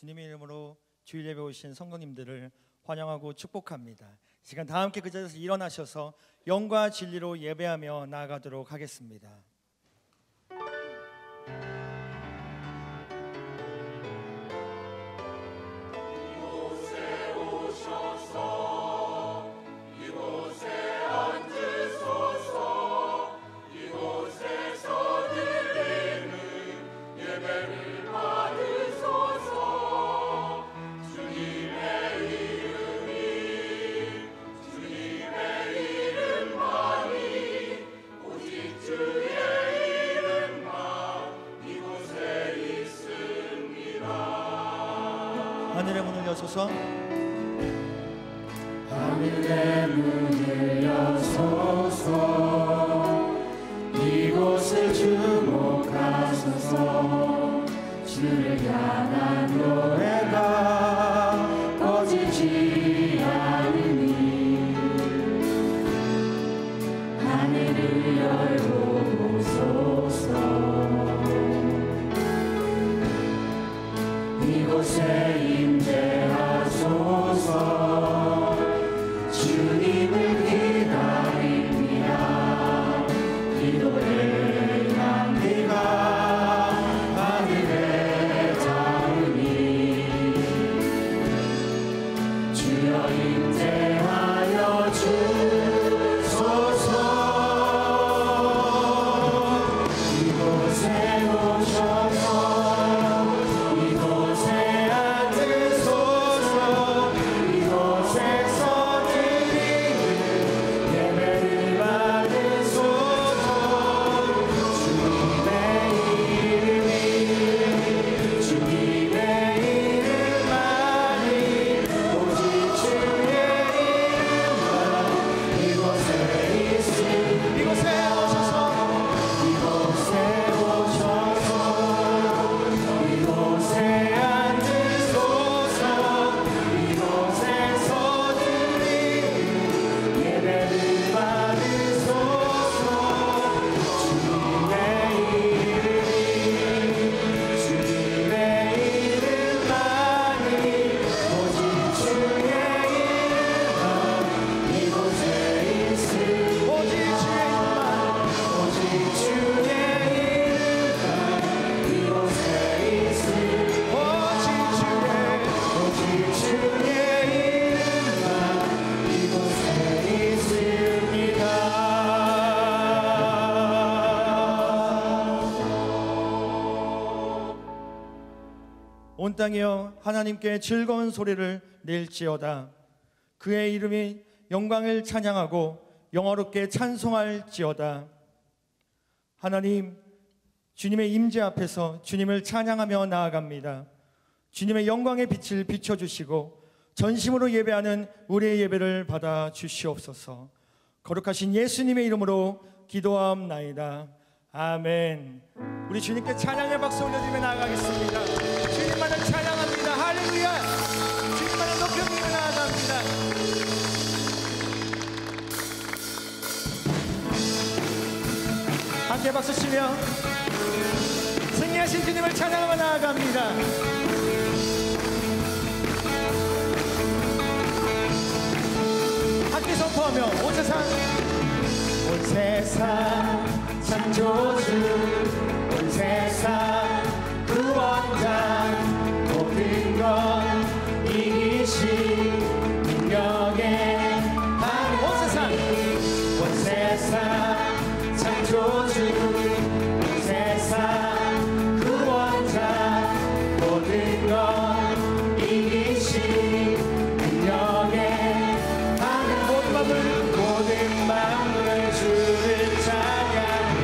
주님의 이름으로 주일 예배 오신 성도님들을 환영하고 축복합니다. 시간 다 함께 그 자리에서 일어나셔서 영과 진리로 예배하며 나아가도록 하겠습니다. 하늘의 문을 여소서, 하늘의 문을 여소서, 이곳을 주목하소서. 주를 향한 노래가 꺼지지 않으니 하늘을 열고 보소서. 이곳에 임재하소서. 주님을 기다립니다. 기도의 향기가 하늘에 닿으니 주여 임재하여 주소서. 이곳에 오셔서 온 땅이여 하나님께 즐거운 소리를 낼지어다. 그의 이름이 영광을 찬양하고 영화롭게 찬송할지어다. 하나님, 주님의 임재 앞에서 주님을 찬양하며 나아갑니다. 주님의 영광의 빛을 비춰주시고 전심으로 예배하는 우리의 예배를 받아 주시옵소서. 거룩하신 예수님의 이름으로 기도하옵나이다. 아멘. 우리 주님께 찬양의 박수 올려드리며 나아가겠습니다. 주님만을 찬양합니다. 할렐루야. 주님만을 높여드리며 나아갑니다. 함께 박수 치며 승리하신 주님을 찬양하며 나아갑니다. 함께 선포하며 온 세상 창조주, 온 세상 구원자, 모든 것 이기신 능력의 하나님. 온 세상 창조주, 온 세상 구원자, 모든 것 이기신 능력의 하나님. 모든 마음을 주를 찬양해.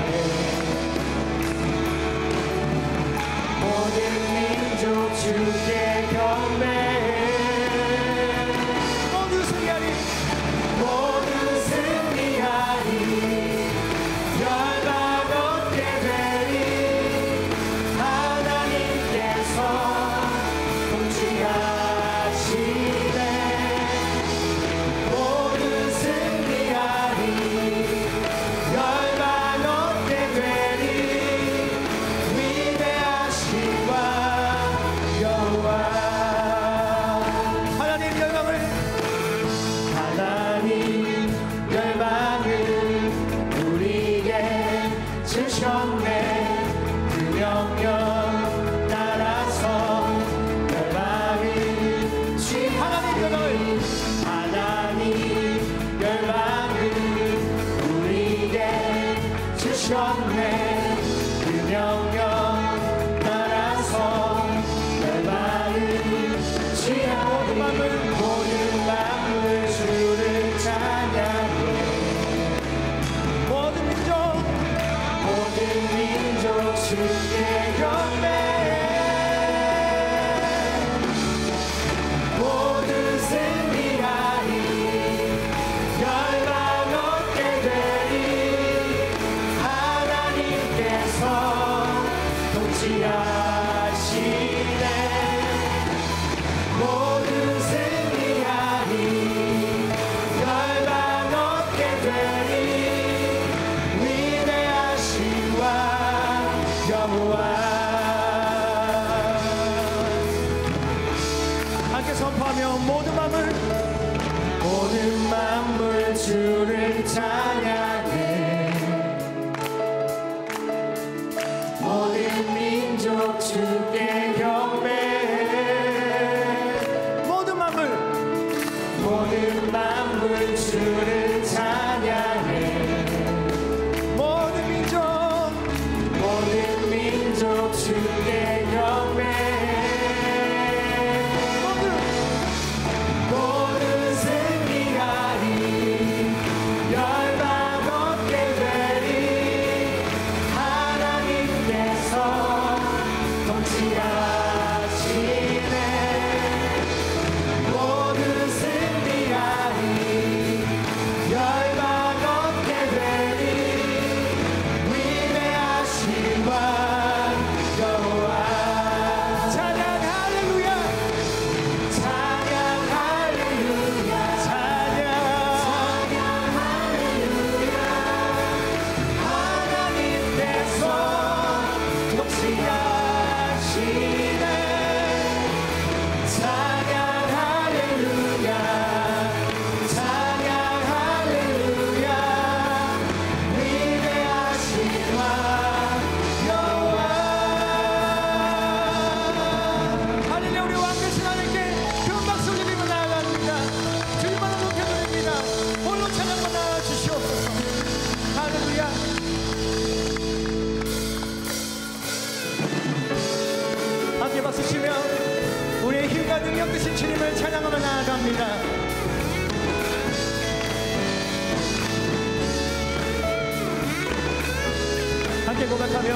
고백하며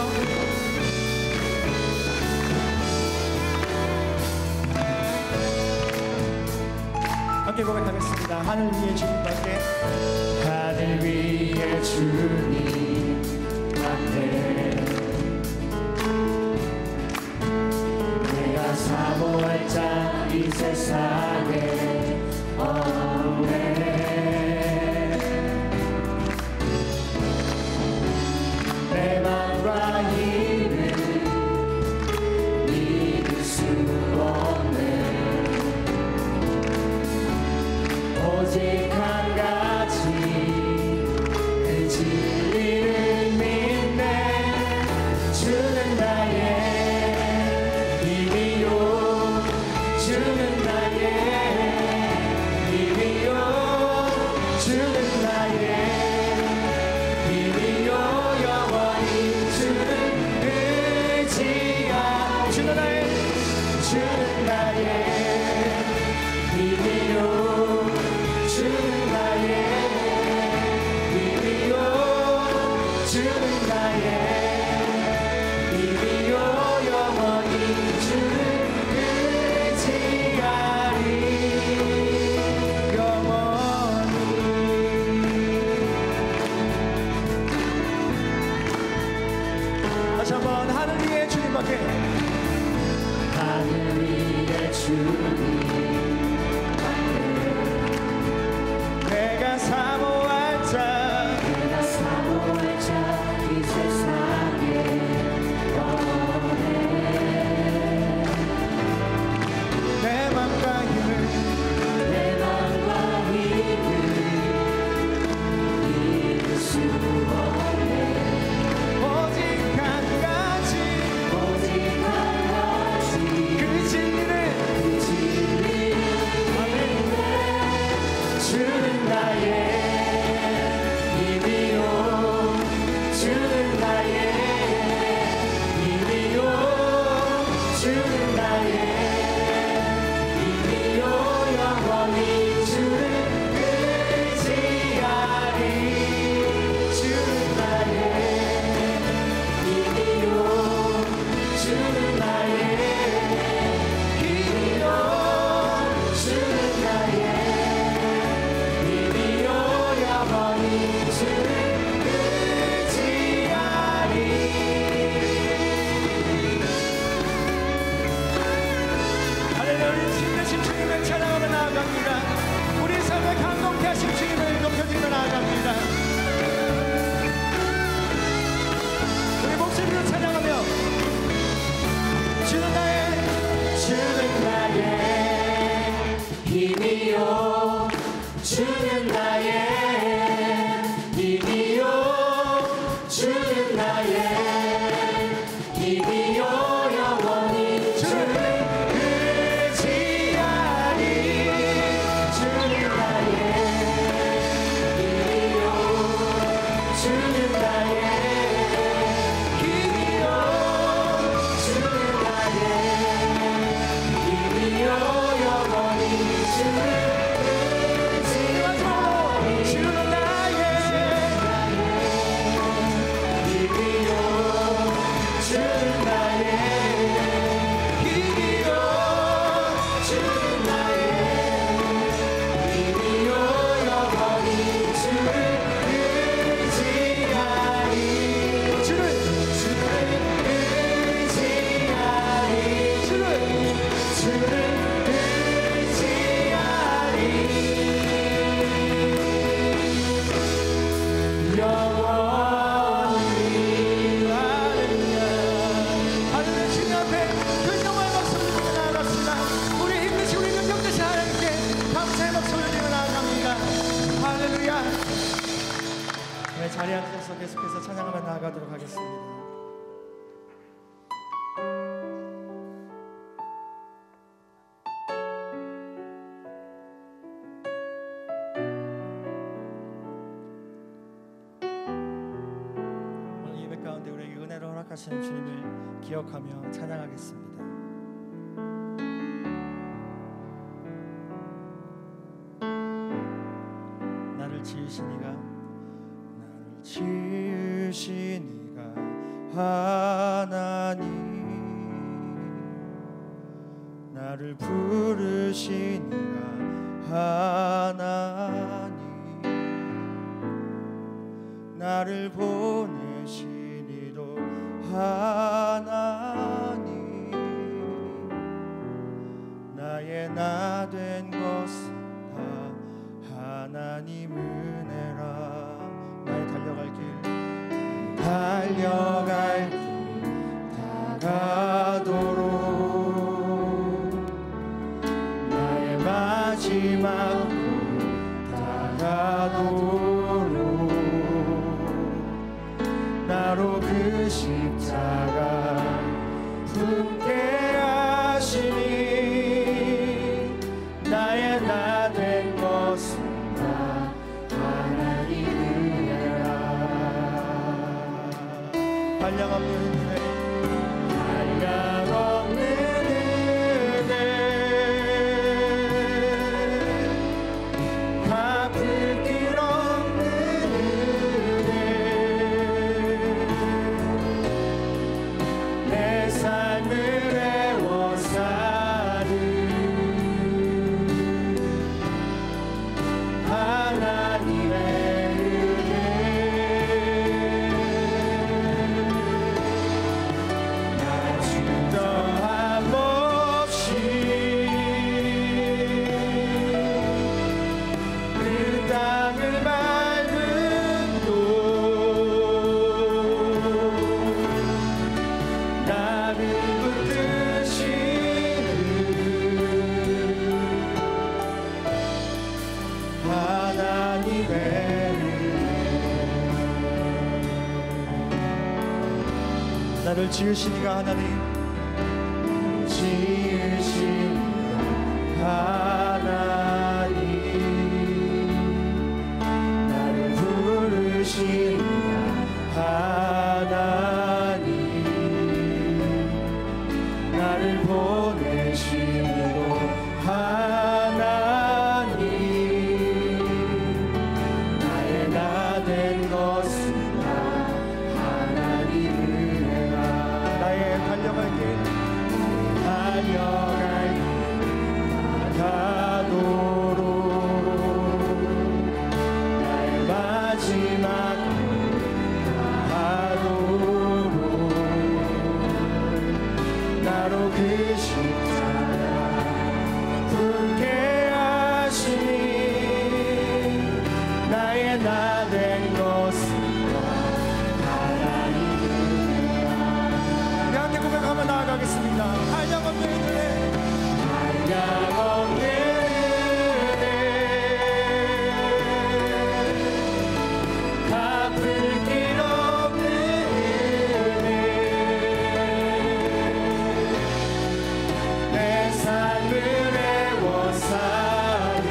함께 고백하겠습니다. 하늘 위에 주님밖에, 하늘 위에 주님 앞에 내가 사모할 자 이 세상에 없네. 내 맘과 힘을 믿을 수 없네. 오직 한 가지 그 진리를 믿네. 주는 나의 힘이요, 주는 나의 힘이요, 주는 나의 힘이요, 영원히 주는 의지야. 주는 나의 힘이요, 주는 나의 힘이요, 주는 나의 힘이요, 영원히 주를 의지하리. 영원히. 다시 한번 하늘 위에 주님밖에, 하늘 위에 주님 내가 사모할 자, 내가 사모할 자 이 세상에 없네. 내 맘과 힘을 내 맘과 힘을 믿을 수 없네. 오직 한 가지 오직 한 가지 그 진리를 그 진리를 믿네. 주는 나의 힘이요, 주는 나의 힘이요, 주는 나의 힘이요, 영원히 주를 의지하리. 주는 나의 힘이요, 주는 나의 힘이요, 주는 나의 힘이요, 영원히 주를 의지하리. 할렐루야. 우리 힘내신 주님을 찬양하며 나아갑니다. 우리 삶을 감동케 하신 주님을 높여드리며 나아갑니다. 우리 목소리로 찬양하며 주는 나의 힘이요, 주는 나의 힘이요, 주는 나의 힘이요, 영원히 주를 의지하리. 주는 나의 힘이요, 주는 나의 힘이요, 주는 나의 힘이요, 영원히 주를 의지하리. 주는 나의 힘이요, 주는 나의 힘이요, 주는 나의 힘이요, 영원히 주를 의지하리. 주를 의지하리. 주를 의지하리. 영원히. 하늘의 주님 앞에 그 영광의 박수를 들며 나아갑시다. 우리 힘내시 우리 능력 되신 하나님께 감사의 박수를 들며 나아갑니다. 할렐루야. 네, 자리에 앉아서 계속해서 찬양하며 나아가도록 하겠습니다. 오늘 예배 가운데 우리에게 은혜를 허락하시는 주님을 기억하며 찬양하겠습니다. 나를 지으신 이가 하나님 나를 부르시니라 하나님 나를 보내시니로 하나님 나의 나 된 것은 다 하나님 은혜라. 나의 달려갈 길 다가도록 나의 마지막 다가도록 나로 그 십자가 품게 하시니 나의 나 된 것은 다 하나님 은혜라. 한량없는 은혜 한량없는 은혜 갚을 길 없는 은혜 내 삶을 애워 사는 하나님의 은혜 나 주저함 없이 그 땅을 밟은 곳 나를 붙드시는 하나님의 나를 지으시니가 하나님 지으시니가 하나님 나를 부르시니가 하나님 나를 보내시니로 하나님 나의 나 된 것은 다 하나님 은혜라. 나의 달려갈 길 다가도록 나의 마지막 하도록 나로 그 십자가 품게 하시니 나의 나 된 것은 하나님 은혜라. 우리 함께 고백하며 나아가겠습니다. 한량없는 은혜 한량없는 은혜 갚을 길 없는 은혜 내 삶을 애워 사는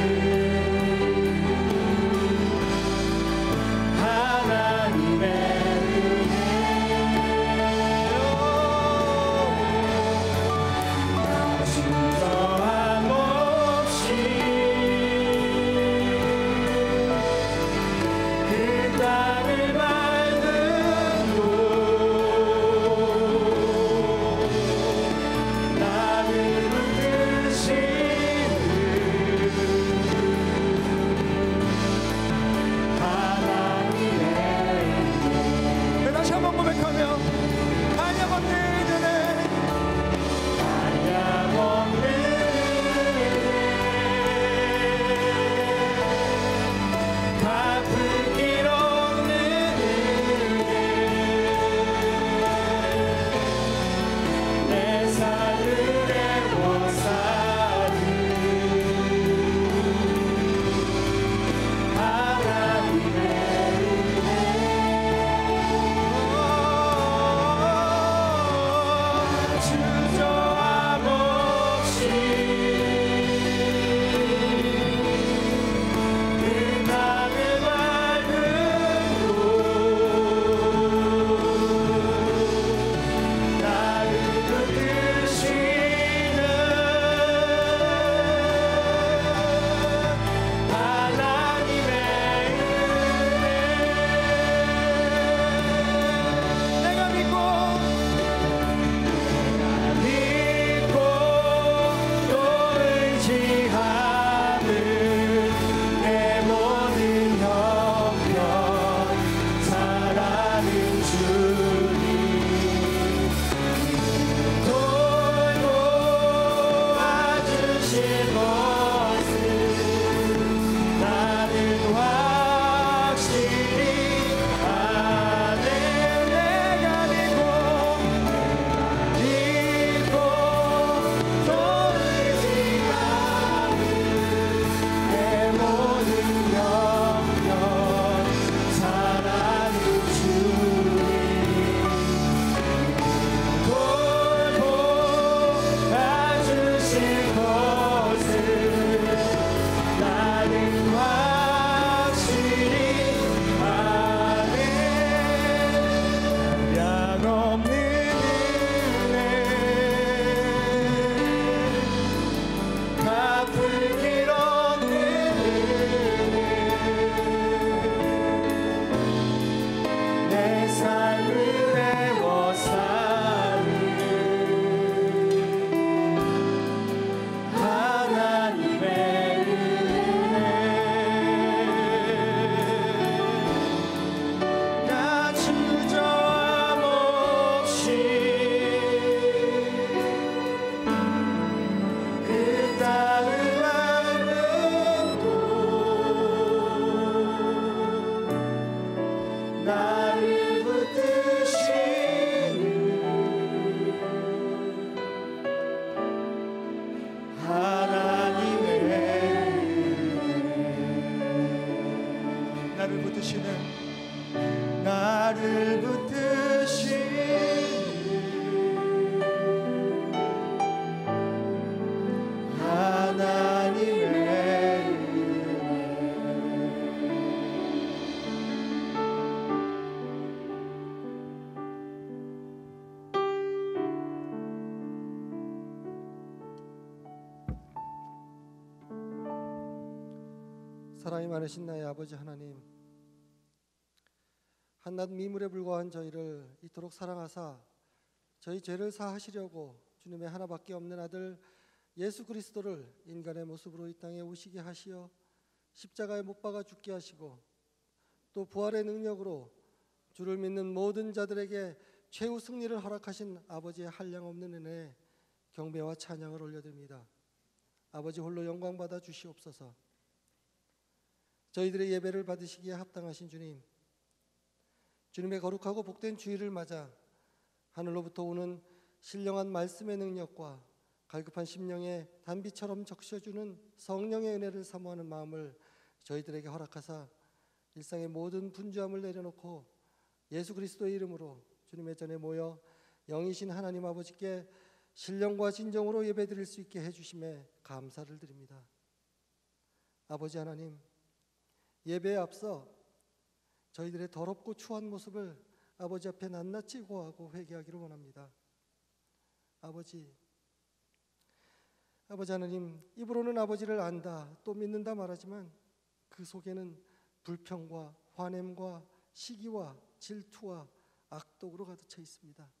하나님의 은혜 나 주저함 없이 나를 붙드시는 나를 붙드시는 하나님의 사랑이 많으신 나의 아버지 하나님, 한낱 미물에 불과한 저희를 이토록 사랑하사 저희 죄를 사하시려고 주님의 하나밖에 없는 아들 예수 그리스도를 인간의 모습으로 이 땅에 오시게 하시어 십자가에 못 박아 죽게 하시고 또 부활의 능력으로 주를 믿는 모든 자들에게 최후 승리를 허락하신 아버지의 한량없는 은혜에 경배와 찬양을 올려드립니다. 아버지 홀로 영광 받아 주시옵소서. 저희들의 예배를 받으시기에 합당하신 주님, 주님의 거룩하고 복된 주일을 맞아 하늘로부터 오는 신령한 말씀의 능력과 갈급한 심령에 단비처럼 적셔주는 성령의 은혜를 사모하는 마음을 저희들에게 허락하사 일상의 모든 분주함을 내려놓고 예수 그리스도의 이름으로 주님의 전에 모여 영이신 하나님 아버지께 신령과 진정으로 예배드릴 수 있게 해주심에 감사를 드립니다. 아버지 하나님, 예배에 앞서 저희들의 더럽고 추한 모습을 아버지 앞에 낱낱이 고하고 회개하기를 원합니다. 아버지 하나님, 입으로는 아버지를 안다 또 믿는다 말하지만 그 속에는 불평과 화냄과 시기와 질투와 악독으로 가득 차 있습니다.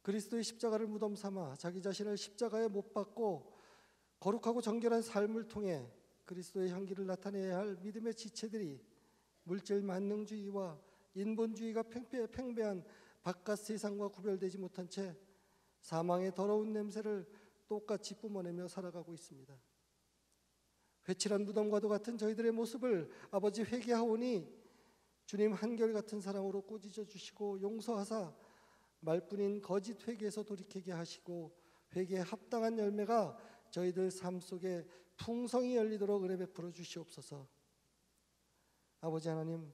그리스도의 십자가를 무덤 삼아 자기 자신을 십자가에 못 박고 거룩하고 정결한 삶을 통해 그리스도의 향기를 나타내야 할 믿음의 지체들이 물질 만능주의와 인본주의가 팽배한 바깥 세상과 구별되지 못한 채 사망의 더러운 냄새를 똑같이 뿜어내며 살아가고 있습니다. 회칠한 무덤과도 같은 저희들의 모습을 아버지 회개하오니 주님 한결같은 사랑으로 꾸짖어 주시고 용서하사 말뿐인 거짓 회개에서 돌이키게 하시고 회개에 합당한 열매가 저희들 삶 속에 풍성히 열리도록 은혜 베풀어 주시옵소서. 아버지 하나님,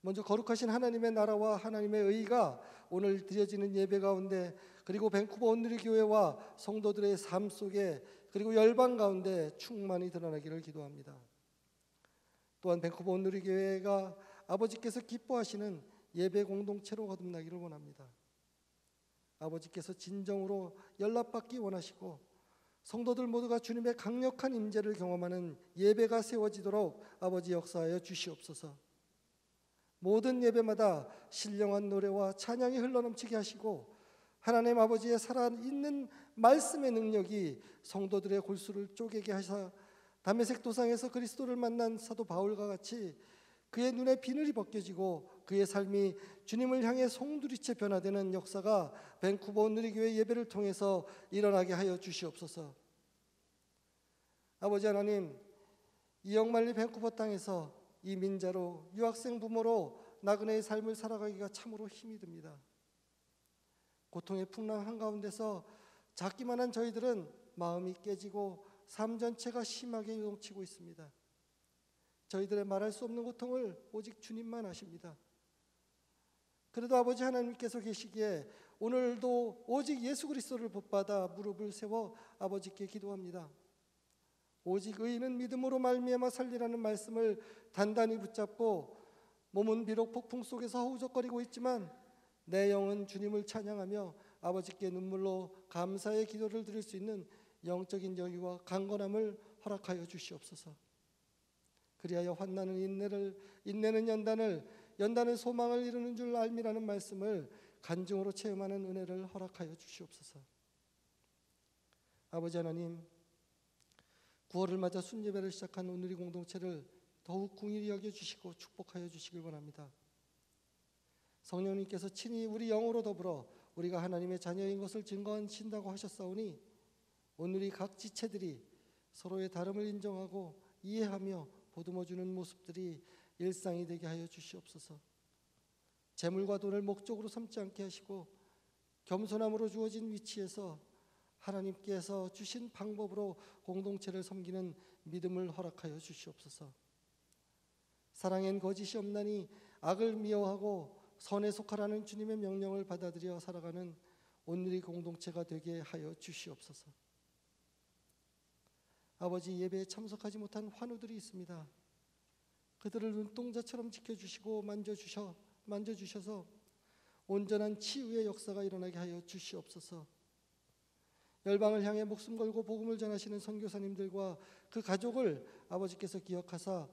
먼저 거룩하신 하나님의 나라와 하나님의 의가 오늘 드려지는 예배 가운데 그리고 밴쿠버 온누리교회와 성도들의 삶 속에 그리고 열방 가운데 충만히 드러나기를 기도합니다. 또한 밴쿠버 온누리교회가 아버지께서 기뻐하시는 예배 공동체로 거듭나기를 원합니다. 아버지께서 진정으로 연락받기 원하시고 성도들 모두가 주님의 강력한 임재를 경험하는 예배가 세워지도록 아버지 역사하여 주시옵소서. 모든 예배마다 신령한 노래와 찬양이 흘러넘치게 하시고 하나님 아버지의 살아있는 말씀의 능력이 성도들의 골수를 쪼개게 하사 다메섹 도상에서 그리스도를 만난 사도 바울과 같이 그의 눈에 비늘이 벗겨지고 그의 삶이 주님을 향해 송두리째 변화되는 역사가 밴쿠버 온누리교회 예배를 통해서 일어나게 하여 주시옵소서. 아버지 하나님, 이영만리 밴쿠버 땅에서 이민자로 유학생 부모로 나그네의 삶을 살아가기가 참으로 힘이 듭니다. 고통의 풍랑 한가운데서 작기만 한 저희들은 마음이 깨지고 삶 전체가 심하게 요동치고 있습니다. 저희들의 말할 수 없는 고통을 오직 주님만 아십니다. 그래도 아버지 하나님께서 계시기에 오늘도 오직 예수 그리스도를 본받아 무릎을 세워 아버지께 기도합니다. 오직 의인은 믿음으로 말미암아 살리라는 말씀을 단단히 붙잡고 몸은 비록 폭풍 속에서 허우적거리고 있지만 내 영은 주님을 찬양하며 아버지께 눈물로 감사의 기도를 드릴 수 있는 영적인 여유와 강건함을 허락하여 주시옵소서. 그리하여 환난은 인내를, 인내는 연단을, 연단은 소망을 이루는 줄 알미라는 말씀을 간증으로 체험하는 은혜를 허락하여 주시옵소서. 아버지 하나님, 9월을 맞아 순예배를 시작한 오늘의 공동체를 더욱 긍휼히 여겨주시고 축복하여 주시길 원합니다. 성령님께서 친히 우리 영으로 더불어 우리가 하나님의 자녀인 것을 증거하신다고 하셨사오니 오늘이 각 지체들이 서로의 다름을 인정하고 이해하며 보듬어주는 모습들이 일상이 되게 하여 주시옵소서. 재물과 돈을 목적으로 삼지 않게 하시고 겸손함으로 주어진 위치에서 하나님께서 주신 방법으로 공동체를 섬기는 믿음을 허락하여 주시옵소서. 사랑엔 거짓이 없나니 악을 미워하고 선에 속하라는 주님의 명령을 받아들여 살아가는 오늘의 공동체가 되게 하여 주시옵소서. 아버지, 예배에 참석하지 못한 환우들이 있습니다. 그들을 눈동자처럼 지켜주시고 만져주셔서 온전한 치유의 역사가 일어나게 하여 주시옵소서. 열방을 향해 목숨 걸고 복음을 전하시는 선교사님들과 그 가족을 아버지께서 기억하사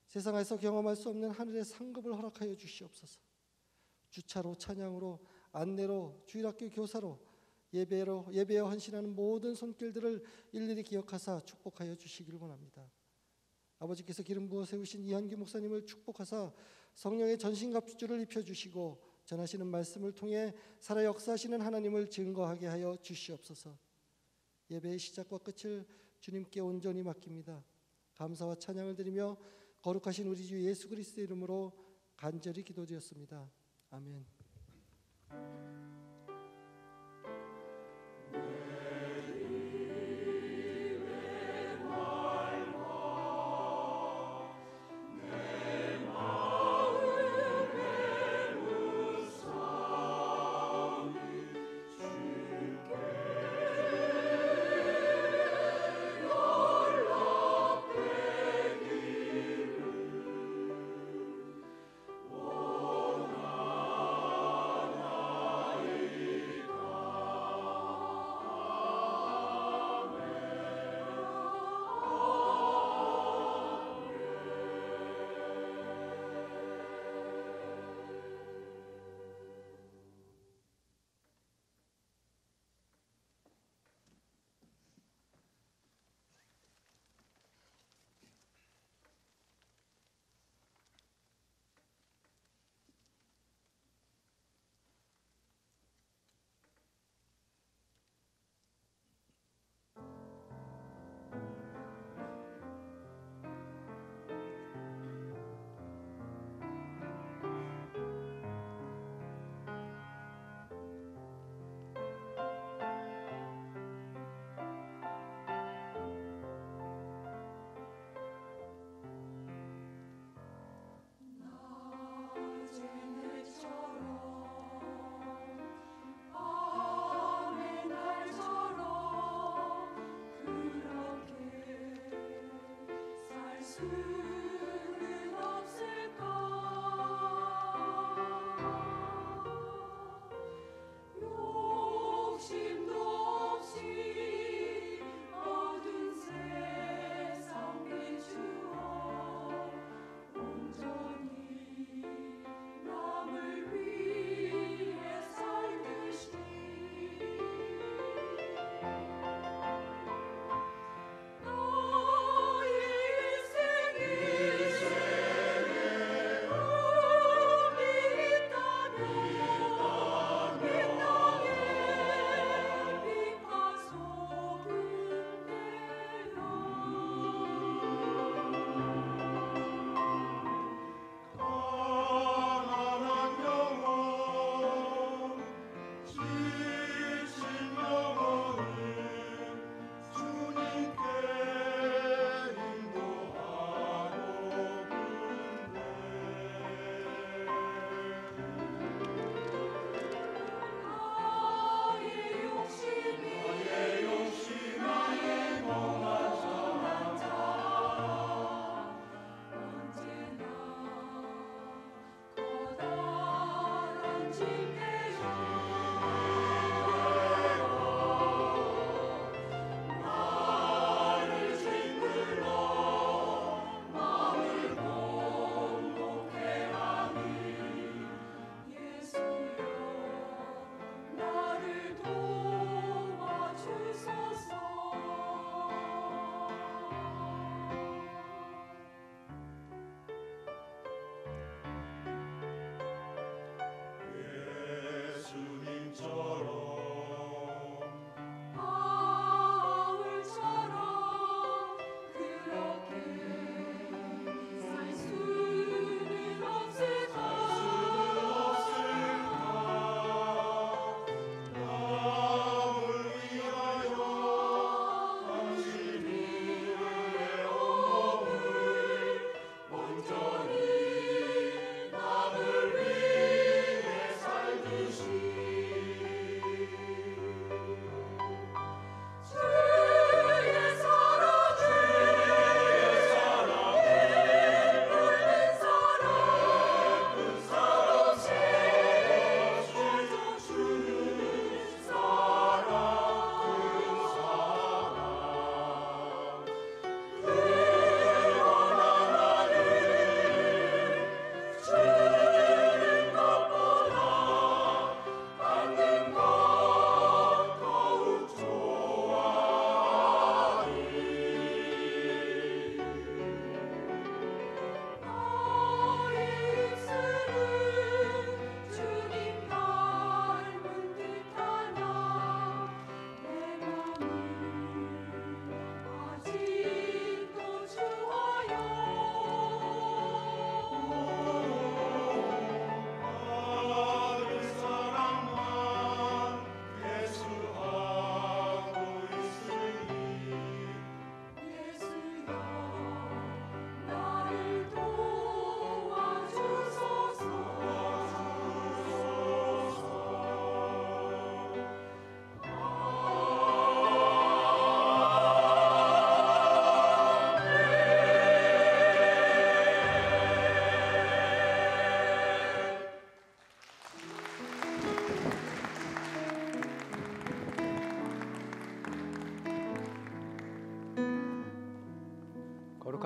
세상에서 경험할 수 없는 하늘의 상급을 허락하여 주시옵소서. 주차로, 찬양으로, 안내로, 주일학교 교사로, 예배에 헌신하는 모든 손길들을 일일이 기억하사 축복하여 주시기를 원합니다. 아버지께서 기름 부어 세우신 이한규 목사님을 축복하사 성령의 전신갑주를 입혀주시고 전하시는 말씀을 통해 살아 역사하시는 하나님을 증거하게 하여 주시옵소서. 예배의 시작과 끝을 주님께 온전히 맡깁니다. 감사와 찬양을 드리며 거룩하신 우리 주 예수 그리스도의 이름으로 간절히 기도드렸습니다. 아멘.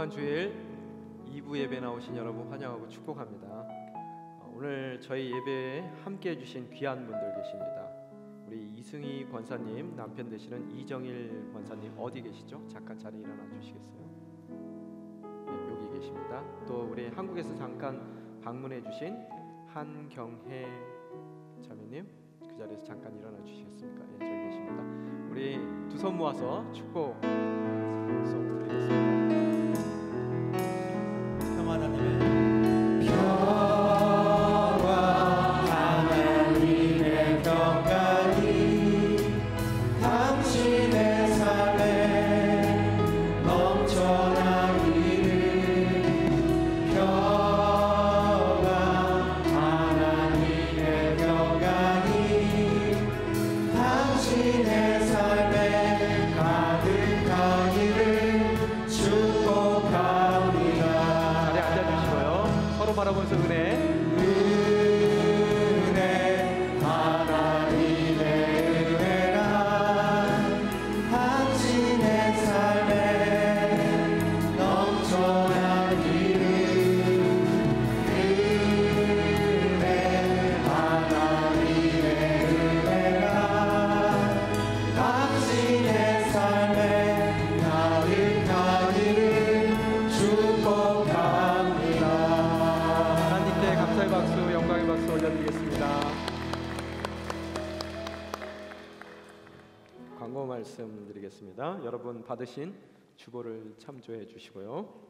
거룩한 주일 2부 예배 나오신 여러분 환영하고 축복합니다. 오늘 저희 예배에 함께 해주신 귀한 분들 계십니다. 우리 이승희 권사님 남편 되시는 이정일 권사님 어디 계시죠? 잠깐 자리 일어나 주시겠어요? 네, 여기 계십니다. 또 우리 한국에서 잠깐 방문해 주신 한경혜 자매님 그 자리에서 잠깐 일어나 주시겠습니까? 예, 저기 계십니다. 우리 두 손 모아서 축복 드리겠습니다. 평화 하나님의 하나님의 평강이 당신의 삶에 넘쳐나기를. 하나님의 평강이 당신의 삶에 가득하기를 축복합니다. 자리에 앉아주시고요. 서로 바라보면서 은혜. 하나님의 은혜가 당신의 삶에 넘쳐나기를. 하나님의 은혜가 당신의 삶에 가득하기를 축복합니다. 하나님께 감사의 박수, 영광의 박수 올려드리겠습니다. 광고 말씀드리겠습니다. 여러분 받으신 주보를 참조해 주시고요.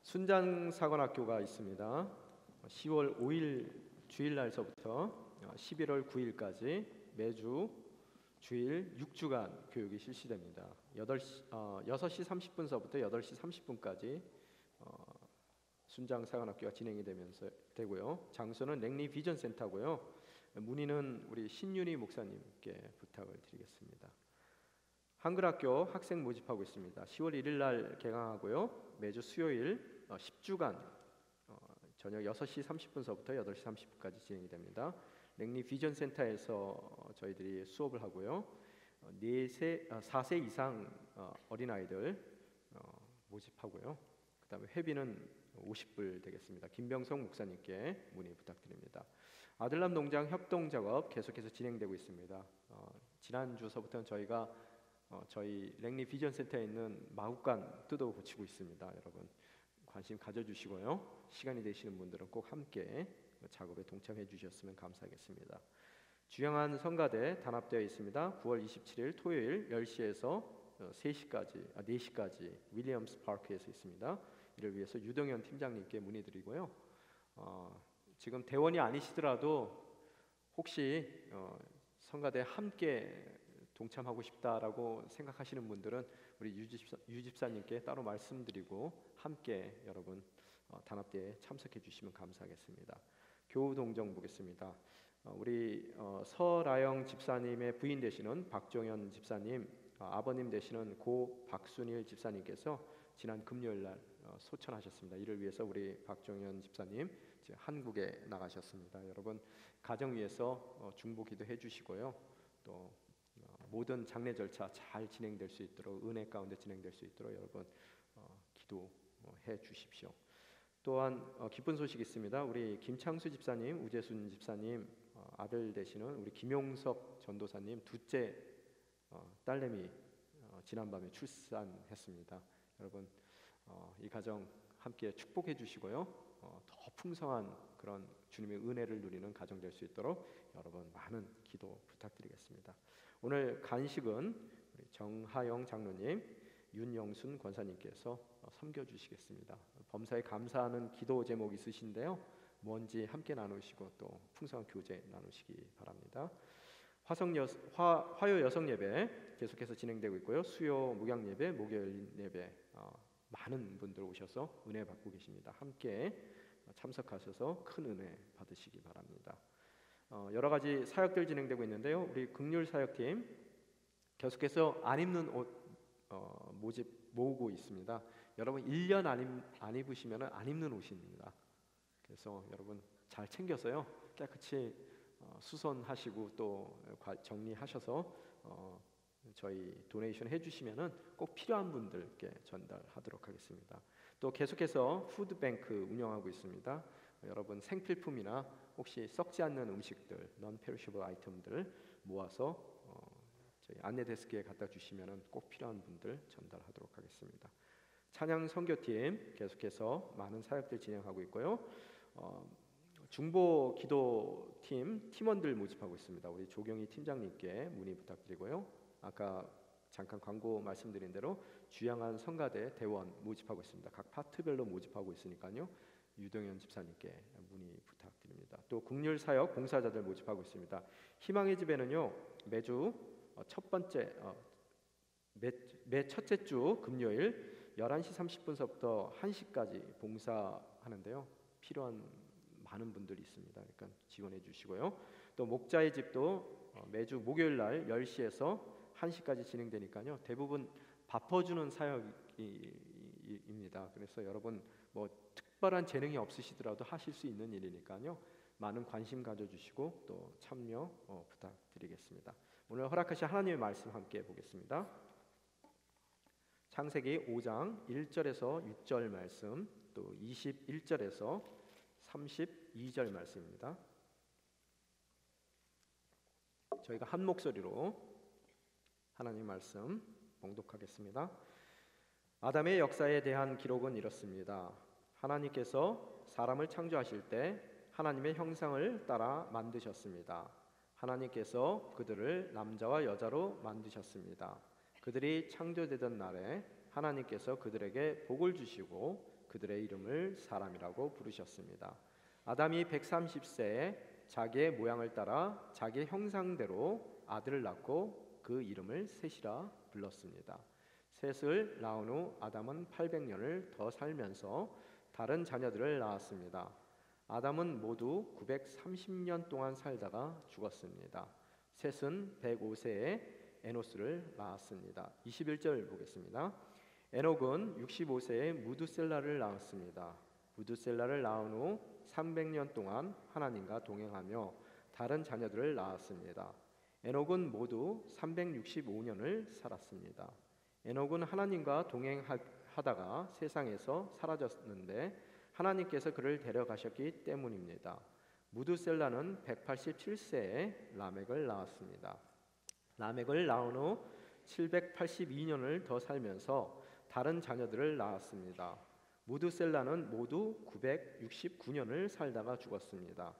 순장사관학교가 있습니다. 10월 5일 주일날서부터 11월 9일까지 매주 주일 6주간 교육이 실시됩니다. 6시 30분서부터 8시 30분까지 순장사관학교가 진행이 되고요. 장소는 랭리 비전 센터고요. 문의는 우리 신윤희 목사님께 부탁을 드리겠습니다. 한글학교 학생 모집하고 있습니다. 10월 1일 날 개강하고요. 매주 수요일 10주간 저녁 6시 30분서부터 8시 30분까지 진행이 됩니다. 랭리 비전 센터에서 저희들이 수업을 하고요. 4세 이상 어린아이들 모집하고요. 그 다음에 회비는 50불 되겠습니다. 김병성 목사님께 문의 부탁드립니다. 아들남 농장 협동 작업 계속해서 진행되고 있습니다. 지난주서부터는 저희가 저희 랭리 비전 센터에 있는 마구간 뜯어 고치고 있습니다. 여러분 관심 가져주시고요. 시간이 되시는 분들은 꼭 함께 작업에 동참해 주셨으면 감사하겠습니다. 주영한 성가대 단합되어 있습니다. 9월 27일 토요일 10시에서 4시까지 윌리엄스 파크에서 있습니다. 이를 위해서 유동현 팀장님께 문의드리고요. 지금 대원이 아니시더라도 혹시 성가대 함께 동참하고 싶다라고 생각하시는 분들은 우리 유집사님께 따로 말씀드리고 함께 여러분 단합대에 참석해 주시면 감사하겠습니다. 교우동정 보겠습니다. 우리 서라영 집사님의 부인 되시는 박종현 집사님, 아버님 되시는 고 박순일 집사님께서 지난 금요일 날 소천하셨습니다. 이를 위해서 우리 박종현 집사님 한국에 나가셨습니다. 여러분 가정 위해서 중보 기도해 주시고요. 또 모든 장례 절차 잘 진행될 수 있도록 은혜 가운데 진행될 수 있도록 여러분 기도해 주십시오. 또한 기쁜 소식이 있습니다. 우리 김창수 집사님, 우재순 집사님 아들 되시는 우리 김용석 전도사님 둘째 딸내미 지난밤에 출산했습니다. 여러분 이 가정 함께 축복해 주시고요. 더 풍성한 그런 주님의 은혜를 누리는 가정 될 수 있도록 여러분 많은 기도 부탁드리겠습니다. 오늘 간식은 우리 정하영 장로님, 윤영순 권사님께서 섬겨주시겠습니다. 범사에 감사하는 기도 제목 있으신데요. 뭔지 함께 나누시고 또 풍성한 교제 나누시기 바랍니다. 화요 여성 예배 계속해서 진행되고 있고요. 수요 목양 예배, 목요일 예배 많은 분들 오셔서 은혜 받고 계십니다. 함께 참석하셔서 큰 은혜 받으시기 바랍니다. 여러 가지 사역들 진행되고 있는데요. 우리 긍휼 사역팀 계속해서 안 입는 옷 모으고 있습니다. 여러분 1년 안 입으시면 안 입는 옷입니다. 그래서 여러분 잘 챙겨서요. 깨끗이 수선하시고 또 정리하셔서 저희 도네이션 해주시면은 꼭 필요한 분들께 전달하도록 하겠습니다. 또 계속해서 푸드뱅크 운영하고 있습니다. 여러분 생필품이나 혹시 썩지 않는 음식들, non-perishable 아이템들 모아서 저희 안내 데스크에 갖다 주시면은 꼭 필요한 분들 전달하도록 하겠습니다. 찬양 선교팀 계속해서 많은 사역들 진행하고 있고요. 중보 기도팀 팀원들 모집하고 있습니다. 우리 조경희 팀장님께 문의 부탁드리고요. 아까 잠깐 광고 말씀드린 대로 주양한 성가대 대원 모집하고 있습니다. 각 파트별로 모집하고 있으니까요. 유동현 집사님께 문의 부탁드립니다. 또 국률 사역 봉사자들 모집하고 있습니다. 희망의 집에는요 매주 매 첫째 주 금요일 11시 30분서부터 1시까지 봉사하는데요. 필요한 많은 분들이 있습니다. 그러니까 지원해 주시고요. 또 목자의 집도 매주 목요일 날 10시에서 1시까지 진행되니까요. 대부분 바꿔주는 사역입니다. 그래서 여러분 뭐 특별한 재능이 없으시더라도 하실 수 있는 일이니까요. 많은 관심 가져주시고 또 참여 부탁드리겠습니다. 오늘 허락하신 하나님의 말씀 함께 보겠습니다. 창세기 5장 1절에서 6절 말씀, 또 21절에서 32절 말씀입니다. 저희가 한 목소리로 하나님 말씀 봉독하겠습니다. 아담의 역사에 대한 기록은 이렇습니다. 하나님께서 사람을 창조하실 때 하나님의 형상을 따라 만드셨습니다. 하나님께서 그들을 남자와 여자로 만드셨습니다. 그들이 창조되던 날에 하나님께서 그들에게 복을 주시고 그들의 이름을 사람이라고 부르셨습니다. 아담이 130세에 자기의 모양을 따라 자기의 형상대로 아들을 낳고 그 이름을 셋이라 불렀습니다. 셋을 낳은 후 아담은 800년을 더 살면서 다른 자녀들을 낳았습니다. 아담은 모두 930년 동안 살다가 죽었습니다. 셋은 105세에 에노스를 낳았습니다. 21절 보겠습니다. 에녹은 65세에 무두셀라를 낳았습니다. 무두셀라를 낳은 후 300년 동안 하나님과 동행하며 다른 자녀들을 낳았습니다. 에녹은 모두 365년을 살았습니다. 에녹은 하나님과 동행하다가 세상에서 사라졌는데 하나님께서 그를 데려가셨기 때문입니다. 무두셀라는 187세에 라멕을 낳았습니다. 라멕을 낳은 후 782년을 더 살면서 다른 자녀들을 낳았습니다. 무두셀라는 모두 969년을 살다가 죽었습니다.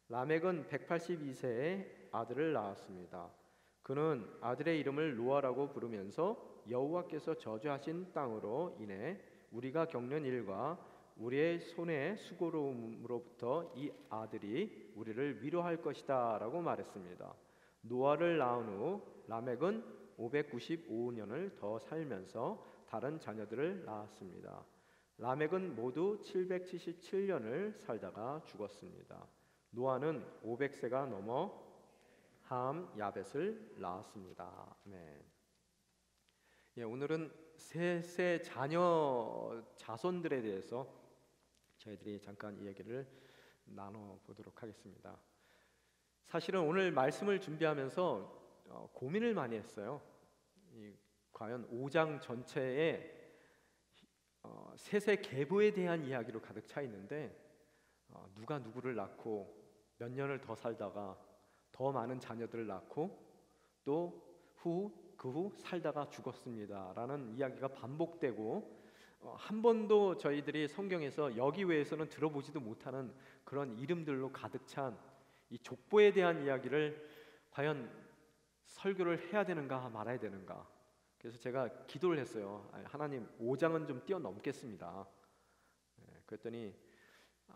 라멕은 182세에 아들을 낳았습니다. 그는 아들의 이름을 노아라고 부르면서 여호와께서 저주하신 땅으로 인해 우리가 겪는 일과 우리의 손의 수고로움으로부터 이 아들이 우리를 위로할 것이다 라고 말했습니다. 노아를 낳은 후 라멕은 595년을 더 살면서 다른 자녀들을 낳았습니다. 라멕은 모두 777년을 살다가 죽었습니다. 노아는 500세가 넘어 함, 야벳을 낳았습니다. 아멘. 오늘은 셋의 자손들에 대해서 저희들이 잠깐 이야기를 나눠보도록 하겠습니다. 사실은 오늘 말씀을 준비하면서 고민을 많이 했어요. 과연 5장 전체에 셋의 계보에 대한 이야기로 가득 차 있는데 누가 누구를 낳고 몇 년을 더 살다가 더 많은 자녀들을 낳고 또 그 후 살다가 죽었습니다라는 이야기가 반복되고 한 번도 저희들이 성경에서 여기 외에서는 들어보지도 못하는 그런 이름들로 가득 찬 이 족보에 대한 이야기를 과연 설교를 해야 되는가 말아야 되는가. 그래서 제가 기도를 했어요. 하나님 5장은 좀 뛰어넘겠습니다. 그랬더니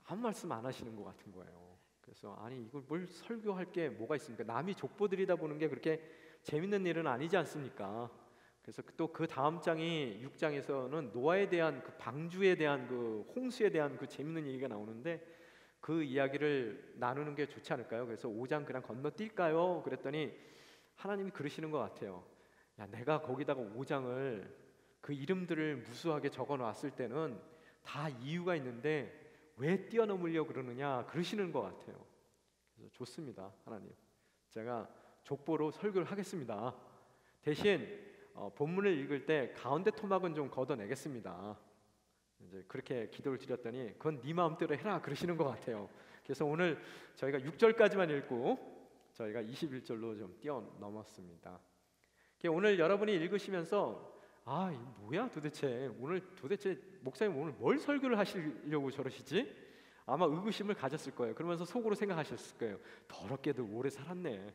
아무 말씀 안 하시는 것 같은 거예요. 그래서 아니 이걸 뭘 설교할 게 뭐가 있습니까? 남이 족보 들이다 보는 게 그렇게 재밌는 일은 아니지 않습니까? 그래서 또 그 다음 장이 6장에서는 노아에 대한 그 방주에 대한 그 홍수에 대한 그 재밌는 얘기가 나오는데 그 이야기를 나누는 게 좋지 않을까요? 그래서 5장 그냥 건너뛸까요? 그랬더니 하나님이 그러시는 것 같아요. 야, 내가 거기다가 5장을 그 이름들을 무수하게 적어놨을 때는 다 이유가 있는데 왜 뛰어넘으려고 그러느냐 그러시는 것 같아요. 그래서 좋습니다. 하나님 제가 족보로 설교를 하겠습니다. 대신 본문을 읽을 때 가운데 토막은 좀 걷어내겠습니다. 이제 그렇게 기도를 드렸더니 그건 네 마음대로 해라 그러시는 것 같아요. 그래서 오늘 저희가 6절까지만 읽고 저희가 21절로 좀 뛰어넘었습니다. 오늘 여러분이 읽으시면서 아, 이거 뭐야 도대체, 오늘 도대체 목사님 오늘 뭘 설교를 하시려고 저러시지? 아마 의구심을 가졌을 거예요. 그러면서 속으로 생각하셨을 거예요. 더럽게도 오래 살았네.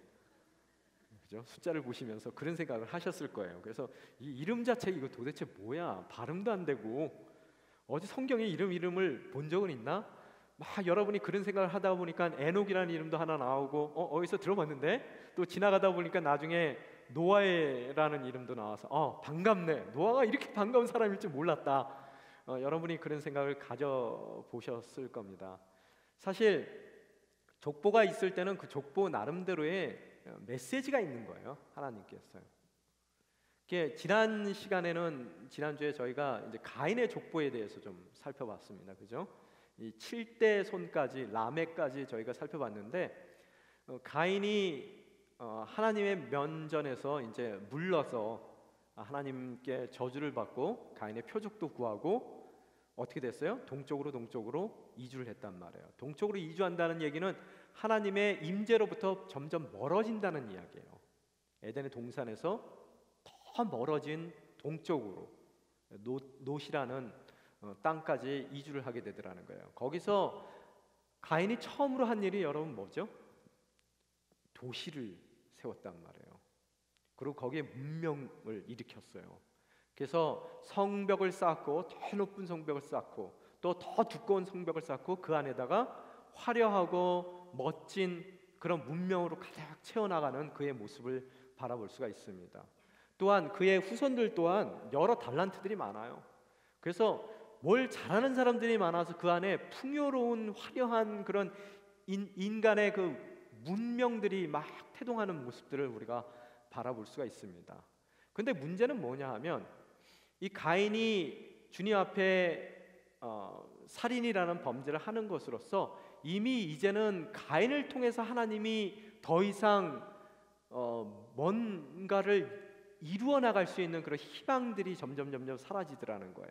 그죠? 숫자를 보시면서 그런 생각을 하셨을 거예요. 그래서 이 이름 자체 이거 도대체 뭐야? 발음도 안 되고 어디 성경에 이름을 본 적은 있나? 막 여러분이 그런 생각을 하다 보니까 에녹이라는 이름도 하나 나오고 어디서 들어봤는데 또 지나가다 보니까 나중에 노아라는 이름도 나와서 반갑네. 노아가 이렇게 반가운 사람일 줄 몰랐다. 여러분이 그런 생각을 가져보셨을 겁니다. 사실 족보가 있을 때는 그 족보 나름대로의 메시지가 있는 거예요. 하나님께서요. 지난주에 저희가 이제 가인의 족보에 대해서 좀 살펴봤습니다. 그죠? 이 7대 손까지 라멕까지 저희가 살펴봤는데 가인이 하나님의 면전에서 이제 물러서 하나님께 저주를 받고 가인의 표적도 구하고 어떻게 됐어요? 동쪽으로 이주를 했단 말이에요. 동쪽으로 이주한다는 얘기는 하나님의 임재로부터 점점 멀어진다는 이야기예요. 에덴의 동산에서 더 멀어진 동쪽으로 놋이라는 땅까지 이주를 하게 되더라는 거예요. 거기서 가인이 처음으로 한 일이 여러분 뭐죠? 도시를 세웠단 말이에요. 그리고 거기에 문명을 일으켰어요. 그래서 성벽을 쌓고 더 높은 성벽을 쌓고 또 더 두꺼운 성벽을 쌓고 그 안에다가 화려하고 멋진 그런 문명으로 가득 채워나가는 그의 모습을 바라볼 수가 있습니다. 또한 그의 후손들 또한 여러 달란트들이 많아요. 그래서 뭘 잘하는 사람들이 많아서 그 안에 풍요로운 화려한 그런 인간의 그 문명들이 막 태동하는 모습들을 우리가 바라볼 수가 있습니다. 근데 문제는 뭐냐 하면 이 가인이 주님 앞에 살인이라는 범죄를 하는 것으로서 이미 이제는 가인을 통해서 하나님이 더 이상 뭔가를 이루어 나갈 수 있는 그런 희망들이 점점 사라지더라는 거예요.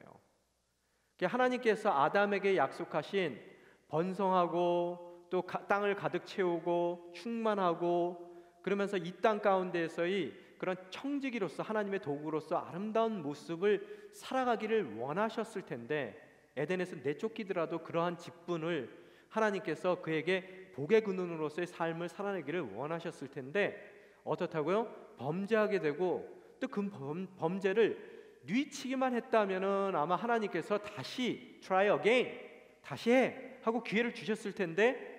하나님께서 아담에게 약속하신 번성하고 또 땅을 가득 채우고 충만하고 그러면서 이 땅 가운데에서의 그런 청지기로서 하나님의 도구로서 아름다운 모습을 살아가기를 원하셨을 텐데 에덴에서 내쫓기더라도 그러한 직분을 하나님께서 그에게 복의 근원으로서의 삶을 살아내기를 원하셨을 텐데 어떻다고요? 범죄하게 되고 또 그 범죄를 뉘치기만 했다면은 아마 하나님께서 다시 try again, 다시 해 하고 기회를 주셨을 텐데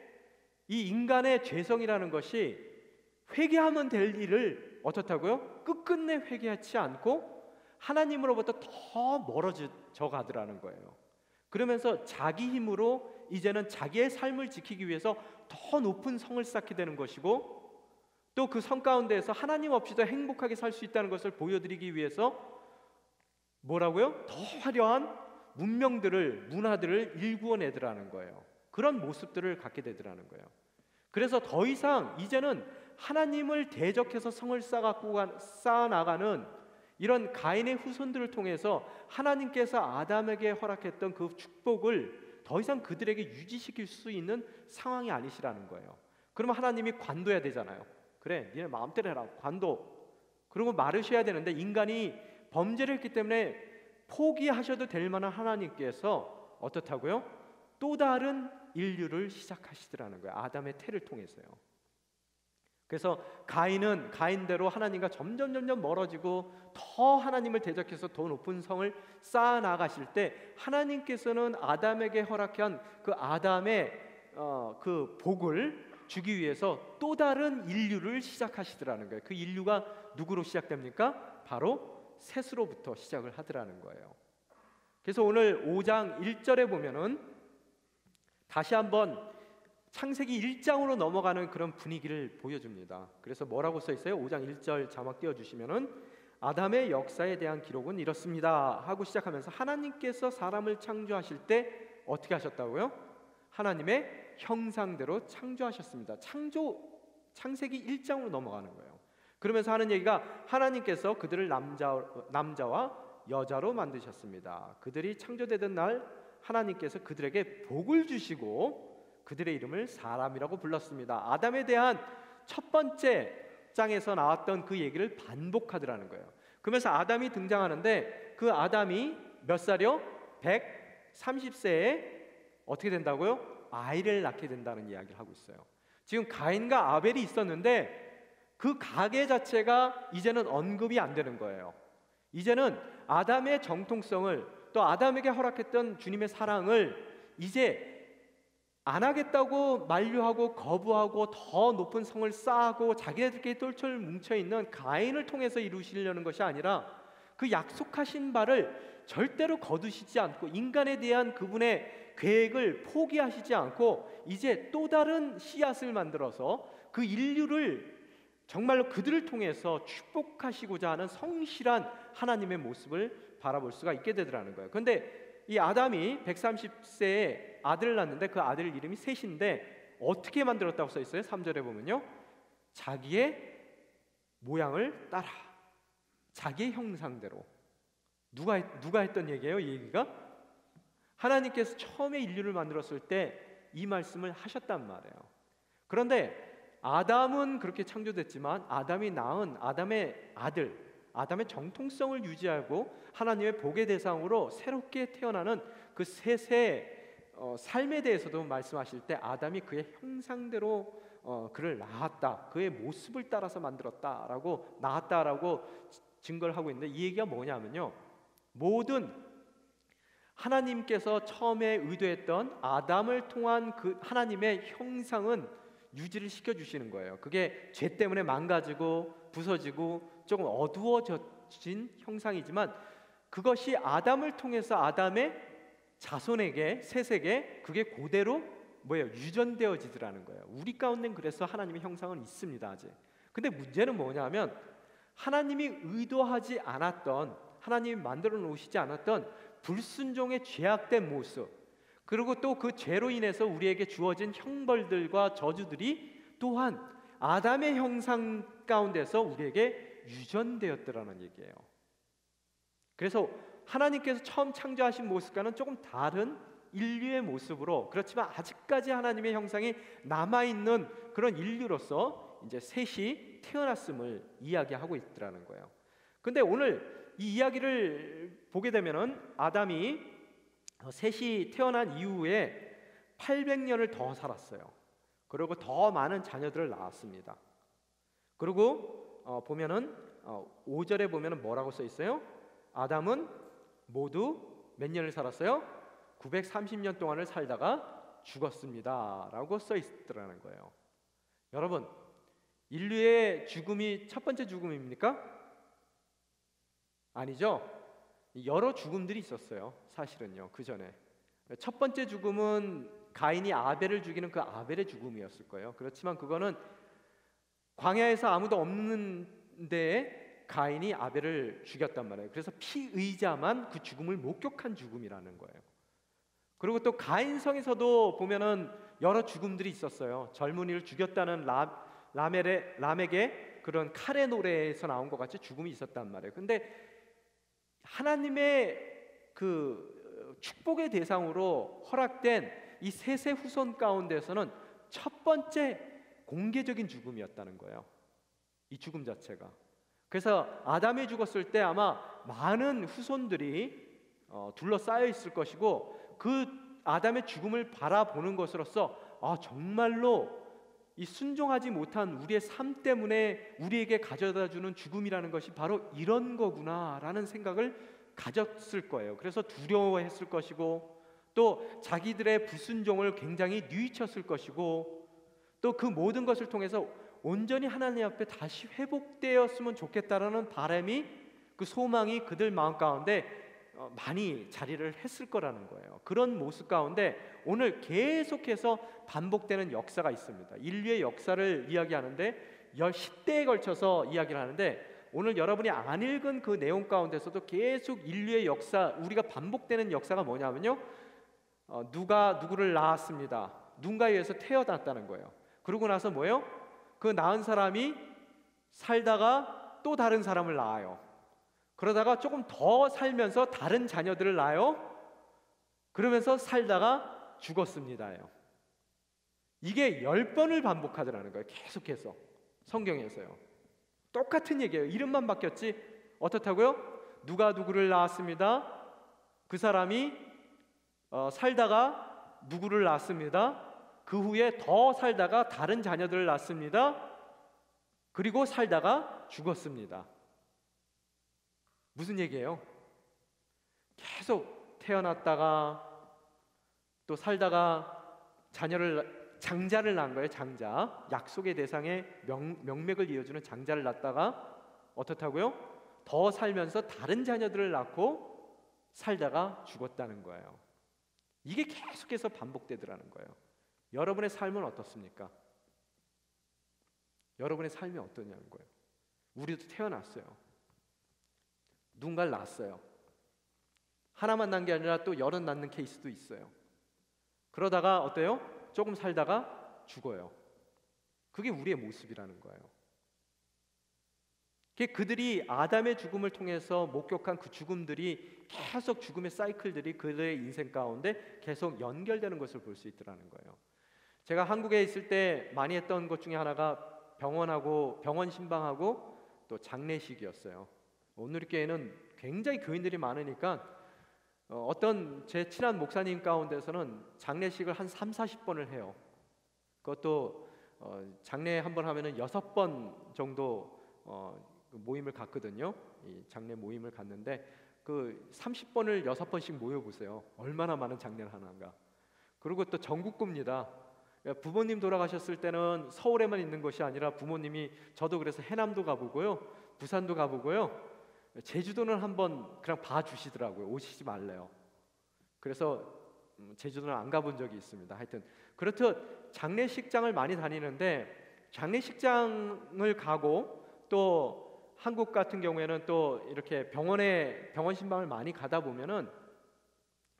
이 인간의 죄성이라는 것이 회개하면 될 일을 어떻다고요? 끝끝내 회개하지 않고 하나님으로부터 더 멀어져 가더라는 거예요. 그러면서 자기 힘으로 이제는 자기의 삶을 지키기 위해서 더 높은 성을 쌓게 되는 것이고 또 그 성 가운데에서 하나님 없이도 행복하게 살 수 있다는 것을 보여드리기 위해서 뭐라고요? 더 화려한 문화들을 일구어내더라는 거예요. 그런 모습들을 갖게 되더라는 거예요. 그래서 더 이상 이제는 하나님을 대적해서 성을 쌓아나가는 이런 가인의 후손들을 통해서 하나님께서 아담에게 허락했던 그 축복을 더 이상 그들에게 유지시킬 수 있는 상황이 아니시라는 거예요. 그러면 하나님이 관둬야 되잖아요. 그래, 니네 마음대로 해라, 관둬. 그리고 말으셔야 되는데 인간이 범죄를 했기 때문에 포기하셔도 될 만한 하나님께서 어떻다고요? 또 다른 인류를 시작하시더라는 거예요. 아담의 태를 통해서요. 그래서 가인은 가인대로 하나님과 점점 멀어지고 더 하나님을 대적해서 더 높은 성을 쌓아 나가실 때 하나님께서는 아담에게 허락한 그 아담의 그 복을 주기 위해서 또 다른 인류를 시작하시더라는 거예요. 그 인류가 누구로 시작됩니까? 바로 셋으로부터 시작을 하더라는 거예요. 그래서 오늘 5장 1절에 보면은 다시 한번 창세기 1장으로 넘어가는 그런 분위기를 보여줍니다. 그래서 뭐라고 써 있어요? 5장 1절 자막 띄워주시면은 아담의 역사에 대한 기록은 이렇습니다 하고 시작하면서 하나님께서 사람을 창조하실 때 어떻게 하셨다고요? 하나님의 형상대로 창조하셨습니다. 창세기 1장으로 넘어가는 거예요. 그러면서 하는 얘기가 하나님께서 그들을 남자와 여자로 만드셨습니다. 그들이 창조되던 날 하나님께서 그들에게 복을 주시고 그들의 이름을 사람이라고 불렀습니다. 아담에 대한 첫 번째 장에서 나왔던 그 얘기를 반복하더라는 거예요. 그러면서 아담이 등장하는데 그 아담이 몇 살이요? 130세에 어떻게 된다고요? 아이를 낳게 된다는 이야기를 하고 있어요. 지금 가인과 아벨이 있었는데 그 가계 자체가 이제는 언급이 안 되는 거예요. 이제는 아담의 정통성을, 또 아담에게 허락했던 주님의 사랑을 이제 안 하겠다고 만류하고 거부하고 더 높은 성을 쌓고 자기네들끼리 똘똘 뭉쳐있는 가인을 통해서 이루시려는 것이 아니라 그 약속하신 바를 절대로 거두시지 않고 인간에 대한 그분의 계획을 포기하시지 않고 이제 또 다른 씨앗을 만들어서 그 인류를 정말로 그들을 통해서 축복하시고자 하는 성실한 하나님의 모습을 바라볼 수가 있게 되더라는 거예요. 그런데 이 아담이 130세에 아들을 낳는데 그 아들 이름이 셋인데 어떻게 만들었다고 써 있어요? 3절에 보면요, 자기의 모양을 따라, 자기의 형상대로. 누가 했던 얘기예요? 이 얘기가 하나님께서 처음에 인류를 만들었을 때 이 말씀을 하셨단 말이에요. 그런데 아담은 그렇게 창조됐지만 아담이 낳은 아담의 아들, 아담의 정통성을 유지하고 하나님의 복의 대상으로 새롭게 태어나는 그 셋의 삶에 대해서도 말씀하실 때 아담이 그의 형상대로 그를 낳았다, 그의 모습을 따라서 만들었다라고, 낳았다라고 증거를 하고 있는데, 이 얘기가 뭐냐면요, 모든 하나님께서 처음에 의도했던 아담을 통한 그 하나님의 형상은 유지를 시켜주시는 거예요. 그게 죄 때문에 망가지고 부서지고 조금 어두워진 형상이지만 그것이 아담을 통해서 아담의 자손에게, 셋에게 그게 그대로 유전되어지더라는 거예요. 우리 가운데는 그래서 하나님의 형상은 있습니다, 아직. 근데 문제는 뭐냐면 하나님이 의도하지 않았던, 하나님이 만들어 놓으시지 않았던 불순종의 죄악된 모습, 그리고 또 그 죄로 인해서 우리에게 주어진 형벌들과 저주들이 또한 아담의 형상 가운데서 우리에게 유전되었더라는 얘기예요. 그래서 하나님께서 처음 창조하신 모습과는 조금 다른 인류의 모습으로, 그렇지만 아직까지 하나님의 형상이 남아있는 그런 인류로서 이제 셋이 태어났음을 이야기하고 있더라는 거예요. 근데 오늘 이 이야기를 보게 되면은 아담이 셋이 태어난 이후에 800년을 더 살았어요. 그리고 더 많은 자녀들을 낳았습니다. 그리고 보면은 5절에 보면은 뭐라고 써 있어요? 아담은 모두 몇 년을 살았어요? 930년 동안을 살다가 죽었습니다 라고 써 있더라는 거예요. 여러분, 인류의 죽음이 첫 번째 죽음입니까? 아니죠. 여러 죽음들이 있었어요, 사실은요. 그 전에 첫 번째 죽음은 가인이 아벨을 죽이는 그 아벨의 죽음이었을 거예요. 그렇지만 그거는 광야에서 아무도 없는데 가인이 아벨을 죽였단 말이에요. 그래서 피의자만 그 죽음을 목격한 죽음이라는 거예요. 그리고 또 가인성에서도 보면은 여러 죽음들이 있었어요. 젊은이를 죽였다는 람에게 그런 칼의 노래에서 나온 것 같이 죽음이 있었단 말이에요. 근데 하나님의 그 축복의 대상으로 허락된 이 셋의 후손 가운데서는 첫 번째 공개적인 죽음이었다는 거예요, 이 죽음 자체가. 그래서 아담이 죽었을 때 아마 많은 후손들이 둘러싸여 있을 것이고 그 아담의 죽음을 바라보는 것으로서 정말로 이 순종하지 못한 우리의 삶 때문에 우리에게 가져다주는 죽음이라는 것이 바로 이런 거구나라는 생각을 가졌을 거예요. 그래서 두려워했을 것이고 또 자기들의 불순종을 굉장히 뉘우쳤을 것이고 또 그 모든 것을 통해서 온전히 하나님 앞에 다시 회복되었으면 좋겠다라는 바람이, 그 소망이 그들 마음 가운데 많이 자리를 했을 거라는 거예요. 그런 모습 가운데 오늘 계속해서 반복되는 역사가 있습니다. 인류의 역사를 이야기하는데 10대에 걸쳐서 이야기를 하는데 오늘 여러분이 안 읽은 그 내용 가운데서도 계속 인류의 역사, 우리가 반복되는 역사가 뭐냐면요, 누가 누구를 낳았습니다. 누군가에 의해서 태어났다는 거예요. 그러고 나서 뭐예요? 그 낳은 사람이 살다가 또 다른 사람을 낳아요. 그러다가 조금 더 살면서 다른 자녀들을 낳아요. 그러면서 살다가 죽었습니다요. 이게 10번을 반복하더라는 거예요. 계속해서 성경에서요. 똑같은 얘기예요. 이름만 바뀌었지 어떻다고요? 누가 누구를 낳았습니다. 그 사람이 살다가 누구를 낳습니다. 그 후에 더 살다가 다른 자녀들을 낳습니다. 그리고 살다가 죽었습니다. 무슨 얘기예요? 계속 태어났다가 또 살다가 장자를 낳은 거예요. 장자. 약속의 대상에 명맥을 이어주는 장자를 낳다가 어떻다고요? 더 살면서 다른 자녀들을 낳고 살다가 죽었다는 거예요. 이게 계속해서 반복되더라는 거예요. 여러분의 삶은 어떻습니까? 여러분의 삶이 어떠냐는 거예요. 우리도 태어났어요. 누군가를 낳았어요. 하나만 낳은 게 아니라 또 여러 낳는 케이스도 있어요. 그러다가 어때요? 조금 살다가 죽어요. 그게 우리의 모습이라는 거예요. 그들이 아담의 죽음을 통해서 목격한 그 죽음들이 계속 죽음의 사이클들이 그들의 인생 가운데 계속 연결되는 것을 볼 수 있더라는 거예요. 제가 한국에 있을 때 많이 했던 것 중에 하나가 병원 신방하고 또 장례식이었어요. 온누리교회는 굉장히 교인들이 많으니까 어떤 제 친한 목사님 가운데서는 장례식을 한 30-40번을 해요. 그것도 장례 한 번 하면은 6번 정도 모임을 갖거든요. 이 장례 모임을 갖는데 그 30번을 6번씩 모여보세요. 얼마나 많은 장례를 하는가. 그리고 또 전국구입니다. 부모님 돌아가셨을 때는 서울에만 있는 것이 아니라 부모님이, 저도 그래서 해남도 가보고요, 부산도 가보고요, 제주도는 한번 그냥 봐주시더라고요. 오시지 말래요. 그래서 제주도는 안 가본 적이 있습니다. 하여튼 그렇듯 장례식장을 많이 다니는데, 장례식장을 가고 또 한국 같은 경우에는 또 이렇게 병원 신방을 많이 가다 보면은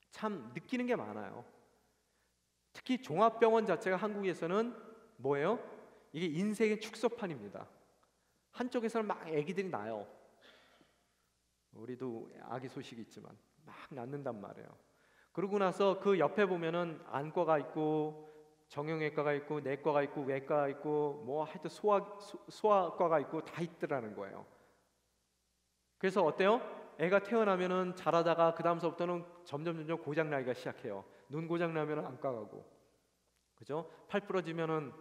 참 느끼는 게 많아요. 특히 종합병원 자체가 한국에서는 뭐예요? 이게 인생의 축소판입니다. 한쪽에서는 막 아기들이 나요. 우리도 아기 소식이 있지만 막 낳는단 말이에요. 그러고 나서 그 옆에 보면은 안과가 있고 정형외과가 있고 내과가 있고 외과가 있고 뭐 하여튼 소아과가 있고 다 있더라는 거예요. 그래서 어때요? 애가 태어나면은 자라다가 그 다음서부터는 점점 고장 나기가 시작해요. 눈 고장 나면은 안과 가고, 그죠? 팔 부러지면은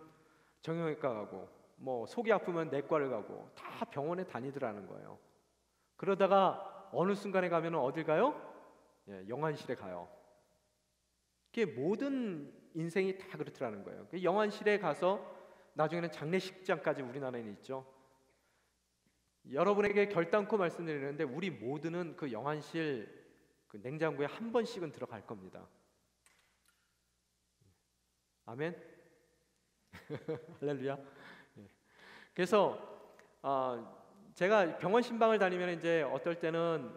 정형외과 가고, 뭐 속이 아프면 내과를 가고, 다 병원에 다니더라는 거예요. 그러다가 어느 순간에 가면은 어딜 가요? 영안실에 가요. 그게 모든 인생이 다 그렇더라는 거예요. 영안실에 가서 나중에는 장례식장까지 우리나라에는 있죠. 여러분에게 결단코 말씀드리는데 우리 모두는 그 영안실 그 냉장고에 한 번씩은 들어갈 겁니다. 아멘. 할렐루야. 그래서 제가 병원 신방을 다니면 이제 어떨 때는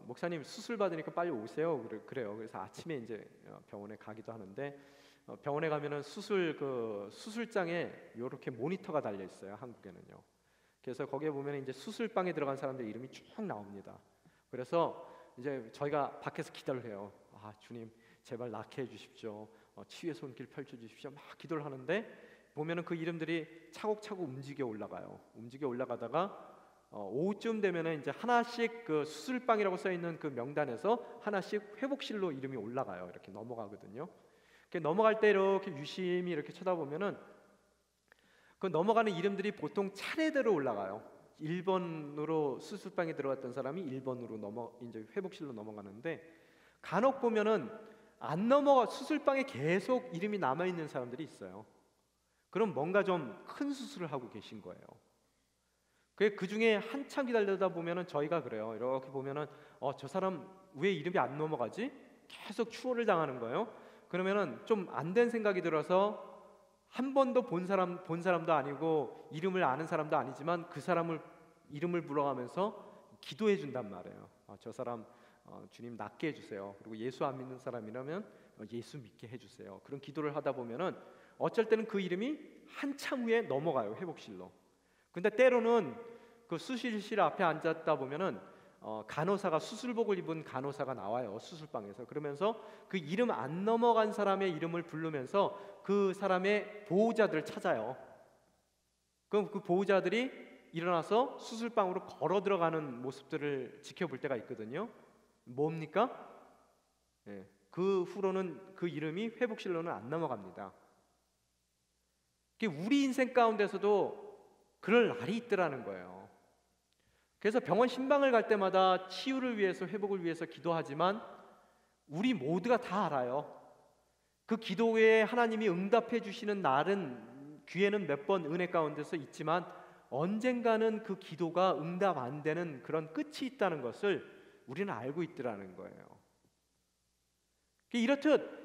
목사님 수술 받으니까 빨리 오세요. 그래요. 그래서 아침에 이제 병원에 가기도 하는데 병원에 가면은 수술장에 이렇게 모니터가 달려 있어요. 한국에는요. 그래서 거기에 보면 이제 수술방에 들어간 사람들 이름이 쭉 나옵니다. 그래서 이제 저희가 밖에서 기도를 해요. 아, 주님 제발 낫게 해주십시오. 치유의 손길 펼쳐주십시오. 막 기도를 하는데 보면은 그 이름들이 차곡차곡 움직여 올라가요. 움직여 올라가다가 오후쯤 되면은 이제 하나씩 그 수술방이라고 써 있는 그 명단에서 하나씩 회복실로 이름이 올라가요. 이렇게 넘어가거든요. 이렇게 넘어갈 때 이렇게 유심히 이렇게 쳐다보면은 그 넘어가는 이름들이 보통 차례대로 올라가요. 1번으로 수술방에 들어갔던 사람이 1번으로 이제 회복실로 넘어가는데, 간혹 보면은 안 넘어가 수술방에 계속 이름이 남아 있는 사람들이 있어요. 그럼 뭔가 좀 큰 수술을 하고 계신 거예요. 그 중에 한참 기다리다 보면은 저희가 그래요. 이렇게 보면은 저 사람 왜 이름이 안 넘어가지? 계속 추월을 당하는 거예요. 그러면은 좀 안 된 생각이 들어서 한 번도 본 사람도 아니고 이름을 아는 사람도 아니지만 그 사람을 이름을 불러가면서 기도해 준단 말이에요. 저 사람 주님 낫게 해주세요. 그리고 예수 안 믿는 사람이라면 예수 믿게 해주세요. 그런 기도를 하다 보면은 어쩔 때는 그 이름이 한참 후에 넘어가요. 회복실로. 근데 때로는 그 수술실 앞에 앉았다 보면은 간호사가 수술복을 입은 간호사가 나와요. 수술방에서. 그러면서 그 이름 안 넘어간 사람의 이름을 부르면서 그 사람의 보호자들을 찾아요. 그럼 그 보호자들이 일어나서 수술방으로 걸어 들어가는 모습들을 지켜볼 때가 있거든요. 뭡니까? 예, 그 후로는 그 이름이 회복실로는 안 넘어갑니다. 우리 인생 가운데서도 그럴 날이 있더라는 거예요. 그래서 병원 신방을 갈 때마다 치유를 위해서, 회복을 위해서 기도하지만 우리 모두가 다 알아요. 그 기도에 하나님이 응답해 주시는 날은 귀에는 몇 번 은혜 가운데서 있지만 언젠가는 그 기도가 응답 안 되는 그런 끝이 있다는 것을 우리는 알고 있더라는 거예요. 이렇듯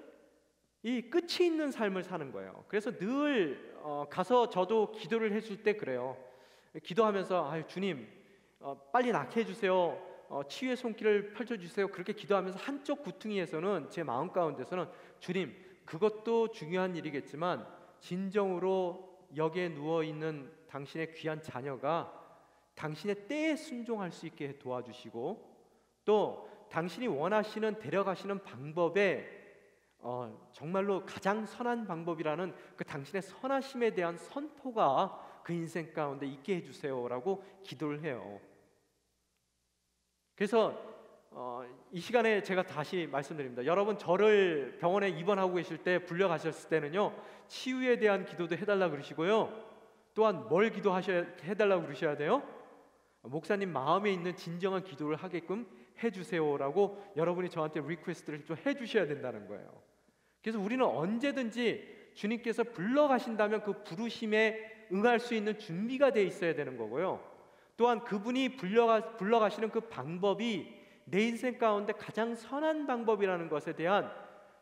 이 끝이 있는 삶을 사는 거예요. 그래서 늘 가서 저도 기도를 했을 때 그래요. 기도하면서 아유 주님 빨리 낫게 해주세요. 치유의 손길을 펼쳐주세요. 그렇게 기도하면서 한쪽 구퉁이에서는 제 마음 가운데서는 주님 그것도 중요한 일이겠지만 진정으로 여기에 누워있는 당신의 귀한 자녀가 당신의 때에 순종할 수 있게 도와주시고 또 당신이 원하시는 데려가시는 방법에 정말로 가장 선한 방법이라는 그 당신의 선하심에 대한 선포가 그 인생 가운데 있게 해주세요라고 기도를 해요. 그래서 이 시간에 제가 다시 말씀드립니다. 여러분 저를 병원에 입원하고 계실 때 불려가셨을 때는요 치유에 대한 기도도 해달라 그러시고요 또한 뭘 해달라고 그러셔야 돼요? 목사님 마음에 있는 진정한 기도를 하게끔 해주세요라고 여러분이 저한테 리퀘스트를 좀 해주셔야 된다는 거예요. 그래서 우리는 언제든지 주님께서 불러가신다면 그 부르심에 응할 수 있는 준비가 돼 있어야 되는 거고요. 또한 그분이 불러가시는 그 방법이 내 인생 가운데 가장 선한 방법이라는 것에 대한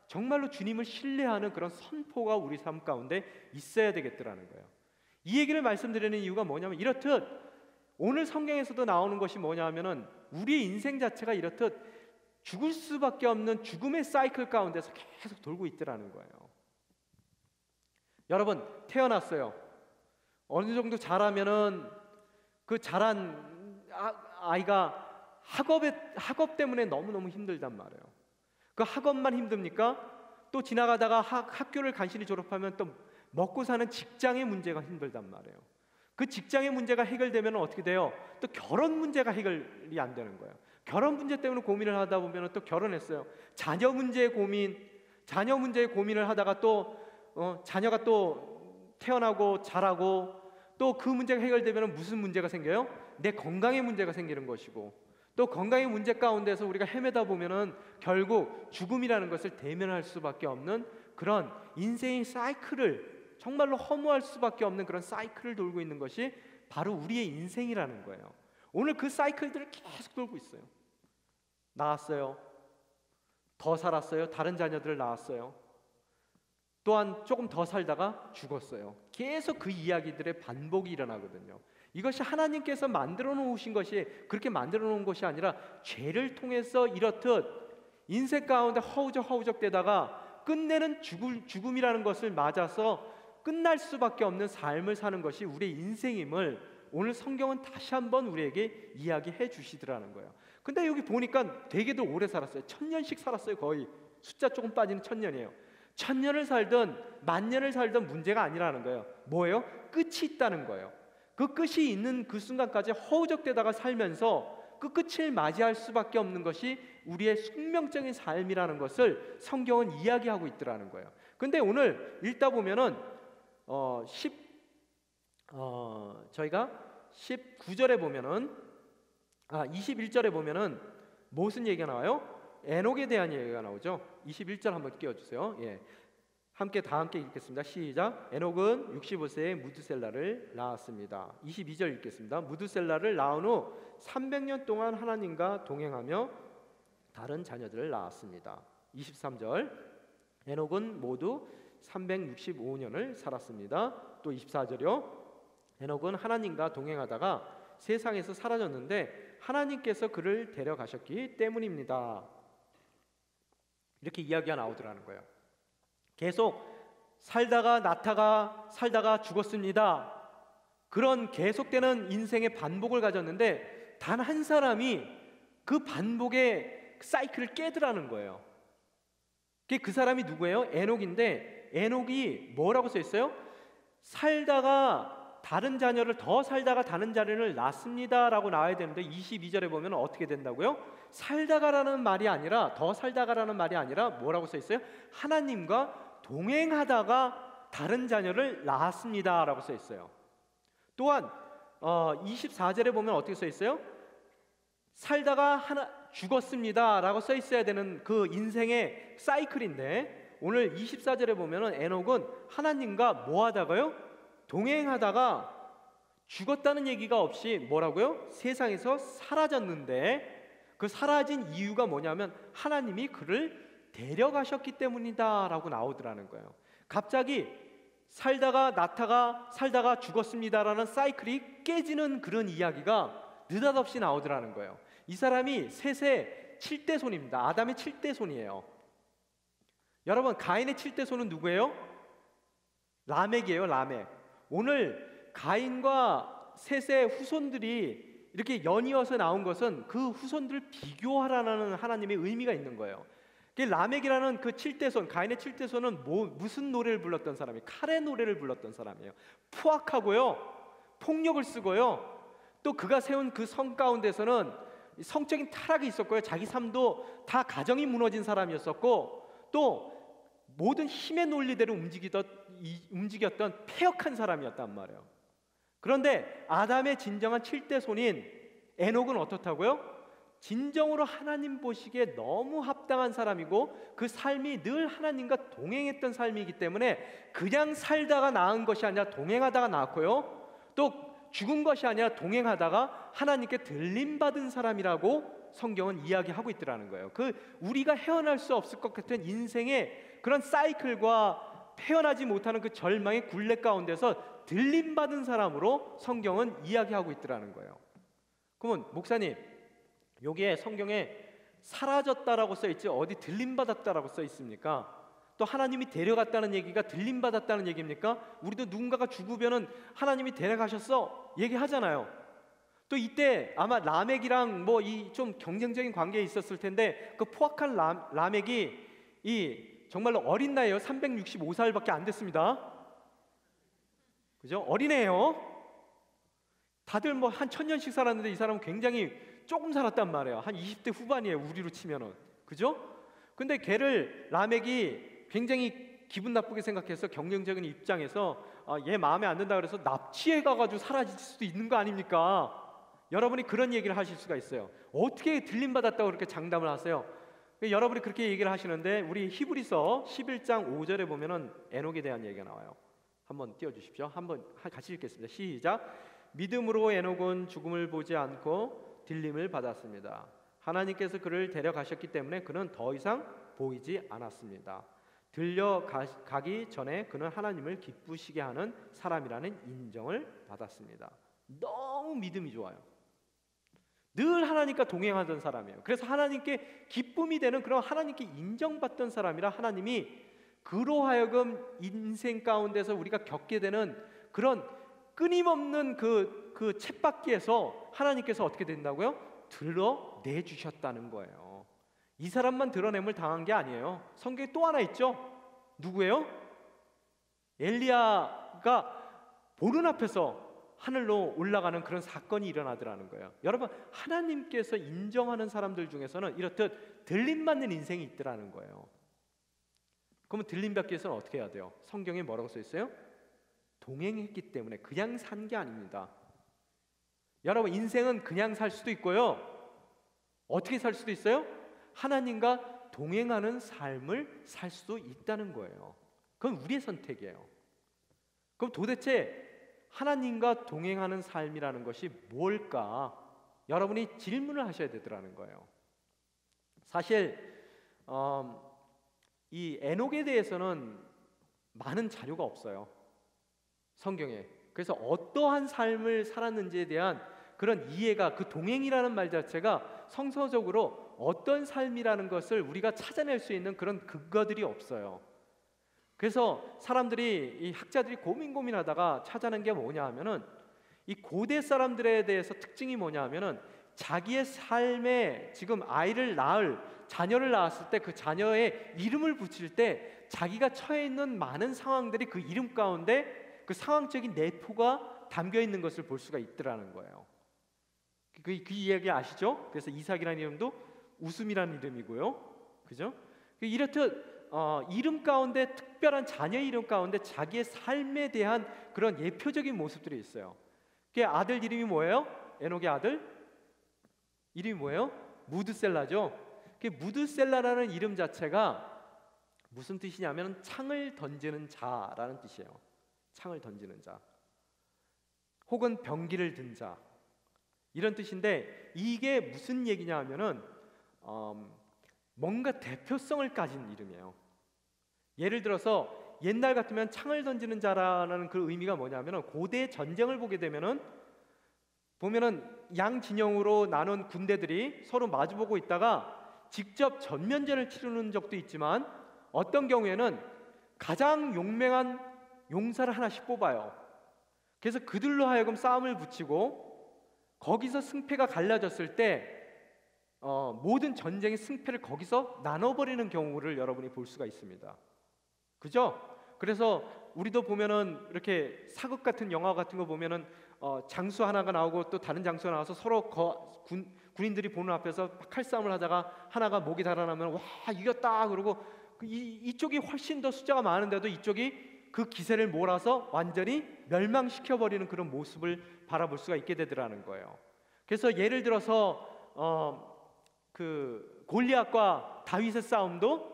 정말로 주님을 신뢰하는 그런 선포가 우리 삶 가운데 있어야 되겠더라는 거예요. 이 얘기를 말씀드리는 이유가 뭐냐면 이렇듯 오늘 성경에서도 나오는 것이 뭐냐 하면은 우리의 인생 자체가 이렇듯 죽을 수밖에 없는 죽음의 사이클 가운데서 계속 돌고 있더라는 거예요. 여러분 태어났어요. 어느 정도 자라면은 그 자란 아이가 학업 때문에 너무너무 힘들단 말이에요. 그 학업만 힘듭니까? 또 지나가다가 학교를 간신히 졸업하면 또 먹고 사는 직장의 문제가 힘들단 말이에요. 그 직장의 문제가 해결되면 어떻게 돼요? 또 결혼 문제가 해결이 안 되는 거예요. 결혼 문제 때문에 고민을 하다 보면 또 결혼했어요. 자녀 문제의 고민을 하다가 또 자녀가 또 태어나고 자라고 또 그 문제가 해결되면 무슨 문제가 생겨요? 내 건강의 문제가 생기는 것이고 또 건강의 문제 가운데서 우리가 헤매다 보면은 결국 죽음이라는 것을 대면할 수밖에 없는 그런 인생의 사이클을 정말로 허무할 수밖에 없는 그런 사이클을 돌고 있는 것이 바로 우리의 인생이라는 거예요. 오늘 그 사이클들을 계속 돌고 있어요. 낳았어요. 더 살았어요. 다른 자녀들을 낳았어요. 또한 조금 더 살다가 죽었어요. 계속 그 이야기들의 반복이 일어나거든요. 이것이 하나님께서 만들어 놓으신 것이 그렇게 만들어 놓은 것이 아니라 죄를 통해서 이렇듯 인생 가운데 허우적 되다가 끝내는 죽음이라는 것을 맞아서 끝날 수밖에 없는 삶을 사는 것이 우리의 인생임을 오늘 성경은 다시 한번 우리에게 이야기해 주시더라는 거예요. 근데 여기 보니까 되게도 오래 살았어요. 1000년씩 살았어요. 거의 숫자 조금 빠지는 1000년이에요. 1000년을 살든 10,000년을 살든 문제가 아니라는 거예요. 뭐예요? 끝이 있다는 거예요. 그 끝이 있는 그 순간까지 허우적대다가 살면서 그 끝을 맞이할 수밖에 없는 것이 우리의 숙명적인 삶이라는 것을 성경은 이야기하고 있더라는 거예요. 근데 오늘 읽다 보면은 저희가 19절에 보면은 21절에 보면은 무슨 얘기가 나와요? 에녹에 대한 얘기가 나오죠. 21절 한번 띄워주세요. 예. 다 함께 읽겠습니다. 시작. 에녹은 65세에 무드셀라를 낳았습니다. 22절 읽겠습니다. 무드셀라를 낳은 후 300년 동안 하나님과 동행하며 다른 자녀들을 낳았습니다. 23절. 에녹은 모두 365년을 살았습니다. 또 24절이요. 에녹은 하나님과 동행하다가 세상에서 사라졌는데 하나님께서 그를 데려가셨기 때문입니다. 이렇게 이야기가 나오더라는 거예요. 계속 살다가 죽었습니다. 그런 계속되는 인생의 반복을 가졌는데 단 한 사람이 그 반복의 사이클을 깨더라는 거예요. 그 사람이 누구예요? 에녹인데, 에녹이 뭐라고 써 있어요? 살다가 다른 자녀를 더 살다가 다른 자녀를 낳습니다 라고 나와야 되는데 22절에 보면 어떻게 된다고요? 살다가라는 말이 아니라, 더 살다가라는 말이 아니라 뭐라고 써 있어요? 하나님과 동행하다가 다른 자녀를 낳았습니다 라고 써 있어요. 또한 24절에 보면 어떻게 써 있어요? 살다가 죽었습니다 라고 써 있어야 되는 그 인생의 사이클인데, 오늘 24절에 보면 에녹은 하나님과 뭐 하다가요? 동행하다가 죽었다는 얘기가 없이 뭐라고요? 세상에서 사라졌는데, 그 사라진 이유가 뭐냐면 하나님이 그를 데려가셨기 때문이다 라고 나오더라는 거예요. 갑자기 살다가 낳다가 살다가 죽었습니다라는 사이클이 깨지는 그런 이야기가 느닷없이 나오더라는 거예요. 이 사람이 셋의 7대 손입니다. 아담의 7대 손이에요. 여러분, 가인의 7대 손은 누구예요? 라멕이에요. 라멕. 오늘 가인과 셋의 후손들이 이렇게 연이어서 나온 것은 그 후손들을 비교하라는 하나님의 의미가 있는 거예요. 라멕이라는 그 7대 손, 가인의 7대 손은 무슨 노래를 불렀던 사람이에요? 칼의 노래를 불렀던 사람이에요. 포악하고요, 폭력을 쓰고요, 또 그가 세운 그 성 가운데서는 성적인 타락이 있었고요, 자기 삶도 다 가정이 무너진 사람이었었고, 또 모든 힘의 논리대로 움직였던 패역한 사람이었단 말이에요. 그런데 아담의 진정한 7대 손인 에녹은 어떻다고요? 진정으로 하나님 보시기에 너무 합당한 사람이고, 그 삶이 늘 하나님과 동행했던 삶이기 때문에 그냥 살다가 낳은 것이 아니라 동행하다가 낳았고요, 또 죽은 것이 아니라 동행하다가 하나님께 들림받은 사람이라고 성경은 이야기하고 있더라는 거예요. 우리가 헤어날 수 없을 것 같은 인생의 그런 사이클과 헤어나지 못하는 그 절망의 굴레 가운데서 들림받은 사람으로 성경은 이야기하고 있더라는 거예요. 그러면 목사님, 여기에 성경에 사라졌다라고 써 있지 어디 들림받았다라고 써 있습니까? 또 하나님이 데려갔다는 얘기가 들림받았다는 얘기입니까? 우리도 누군가가 죽으면은 하나님이 데려가셨어 얘기하잖아요. 또 이때 아마 라멕이랑 뭐 이 좀 경쟁적인 관계에 있었을 텐데, 그 포악한 라멕이 정말로 어린 나이에요. 365살밖에 안 됐습니다. 그죠? 어린애예요. 다들 뭐 한 1000년씩 살았는데 이 사람은 굉장히 조금 살았단 말이에요. 한 20대 후반이에요, 우리로 치면은. 그죠? 근데 걔를 라멕이 굉장히 기분 나쁘게 생각해서, 경쟁적인 입장에서 얘 마음에 안 든다 그래서 납치해 가가지고 사라질 수도 있는 거 아닙니까? 여러분이 그런 얘기를 하실 수가 있어요. 어떻게 들림받았다고 그렇게 장담을 하세요? 여러분이 그렇게 얘기를 하시는데, 우리 히브리서 11장 5절에 보면은 에녹에 대한 얘기가 나와요. 한번 띄워주십시오. 한번 같이 읽겠습니다. 시작. 믿음으로 에녹은 죽음을 보지 않고 들림을 받았습니다. 하나님께서 그를 데려가셨기 때문에 그는 더 이상 보이지 않았습니다. 들려가기 전에 그는 하나님을 기쁘시게 하는 사람이라는 인정을 받았습니다. 너무 믿음이 좋아요. 늘 하나님과 동행하던 사람이에요. 그래서 하나님께 기쁨이 되는, 그런 하나님께 인정받던 사람이라 하나님이 그로 하여금 인생 가운데서 우리가 겪게 되는 그런 끊임없는 그 쳇바퀴에서 하나님께서 어떻게 된다고요? 드러내주셨다는 거예요. 이 사람만 드러냄을 당한 게 아니에요. 성경에 또 하나 있죠. 누구예요? 엘리야가 보는 앞에서 하늘로 올라가는 그런 사건이 일어나더라는 거예요. 여러분, 하나님께서 인정하는 사람들 중에서는 이렇듯 들림받는 인생이 있더라는 거예요. 그러면 들림받기 위해서는 어떻게 해야 돼요? 성경에 뭐라고 써 있어요? 동행했기 때문에 그냥 산 게 아닙니다. 여러분, 인생은 그냥 살 수도 있고요, 어떻게 살 수도 있어요? 하나님과 동행하는 삶을 살 수도 있다는 거예요. 그건 우리의 선택이에요. 그럼 도대체 하나님과 동행하는 삶이라는 것이 뭘까? 여러분이 질문을 하셔야 되더라는 거예요. 사실 이 에녹에 대해서는 많은 자료가 없어요, 성경에. 그래서 어떠한 삶을 살았는지에 대한 그런 이해가, 그 동행이라는 말 자체가 성서적으로 어떤 삶이라는 것을 우리가 찾아낼 수 있는 그런 근거들이 없어요. 그래서 사람들이, 이 학자들이 고민하다가 찾아낸 게 뭐냐 하면은, 이 고대 사람들에 대해서 특징이 뭐냐면은 자기의 삶에 지금 아이를 낳을 자녀를 낳았을 때 그 자녀의 이름을 붙일 때 자기가 처해 있는 많은 상황들이 그 이름 가운데 그 상황적인 내포가 담겨 있는 것을 볼 수가 있더라는 거예요. 그 이야기 아시죠? 그래서 이삭이라는 이름도 웃음이라는 이름이고요, 그죠? 이렇듯 이름 가운데 특별한 자녀 이름 가운데 자기의 삶에 대한 그런 예표적인 모습들이 있어요. 그 아들 이름이 뭐예요? 에녹의 아들 이름이 뭐예요? 무드셀라죠. 그 무드셀라라는 이름 자체가 무슨 뜻이냐면 창을 던지는 자라는 뜻이에요. 창을 던지는 자, 혹은 병기를 든 자, 이런 뜻인데 이게 무슨 얘기냐 하면은 뭔가 대표성을 가진 이름이에요. 예를 들어서 옛날 같으면 창을 던지는 자라는 그 의미가 뭐냐면은 고대 전쟁을 보게 되면은 보면은 양 진영으로 나눈 군대들이 서로 마주보고 있다가 직접 전면전을 치르는 적도 있지만 어떤 경우에는 가장 용맹한 용사를 하나씩 뽑아요. 그래서 그들로 하여금 싸움을 붙이고 거기서 승패가 갈라졌을 때 모든 전쟁의 승패를 거기서 나눠버리는 경우를 여러분이 볼 수가 있습니다. 그죠? 그래서 우리도 보면은 이렇게 사극 같은 영화 같은 거 보면은 장수 하나가 나오고 또 다른 장수가 나와서 서로 군인들이 보는 앞에서 칼싸움을 하다가 하나가 목이 달아나면 와 이겼다 그러고 이쪽이 훨씬 더 숫자가 많은데도 이쪽이 그 기세를 몰아서 완전히 멸망시켜버리는 그런 모습을 바라볼 수가 있게 되더라는 거예요. 그래서 예를 들어서 그 골리앗과 다윗의 싸움도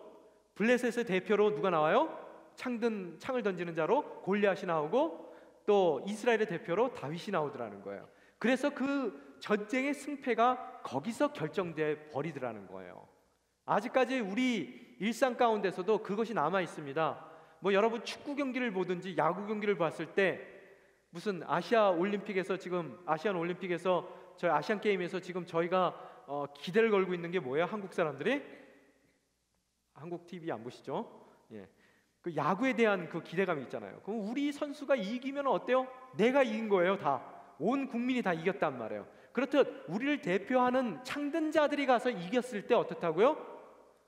블레셋의 대표로 누가 나와요? 창을 던지는 자로 골리앗이 나오고 또 이스라엘의 대표로 다윗이 나오더라는 거예요. 그래서 그 전쟁의 승패가 거기서 결정돼 버리더라는 거예요. 아직까지 우리 일상 가운데서도 그것이 남아 있습니다. 뭐 여러분 축구 경기를 보든지 야구 경기를 봤을 때 무슨 아시안 올림픽에서 저희 아시안 게임에서 지금 저희가 기대를 걸고 있는 게 뭐예요? 한국 사람들이 한국 TV 안 보시죠? 예. 그 야구에 대한 그 기대감이 있잖아요. 그럼 우리 선수가 이기면 어때요? 내가 이긴 거예요, 다. 온 국민이 다 이겼단 말이에요. 그렇듯 우리를 대표하는 창든자들이 가서 이겼을 때 어떻다고요?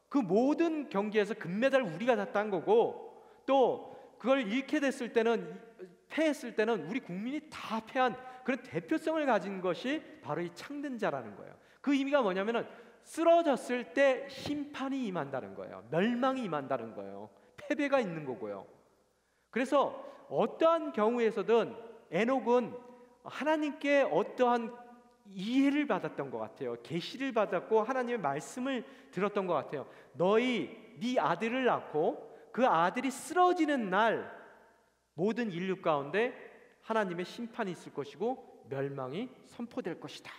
그 모든 경기에서 금메달 우리가 다 딴 거고 또 그걸 잃게 됐을 때는 패했을 때는 우리 국민이 다 패한 그런 대표성을 가진 것이 바로 이 창든자라는 거예요. 그 의미가 뭐냐면은 쓰러졌을 때 심판이 임한다는 거예요. 멸망이 임한다는 거예요. 패배가 있는 거고요. 그래서 어떠한 경우에서든 에녹은 하나님께 어떠한 이해를 받았던 것 같아요. 계시를 받았고 하나님의 말씀을 들었던 것 같아요. 네 아들을 낳고 그 아들이 쓰러지는 날 모든 인류 가운데 하나님의 심판이 있을 것이고 멸망이 선포될 것이다.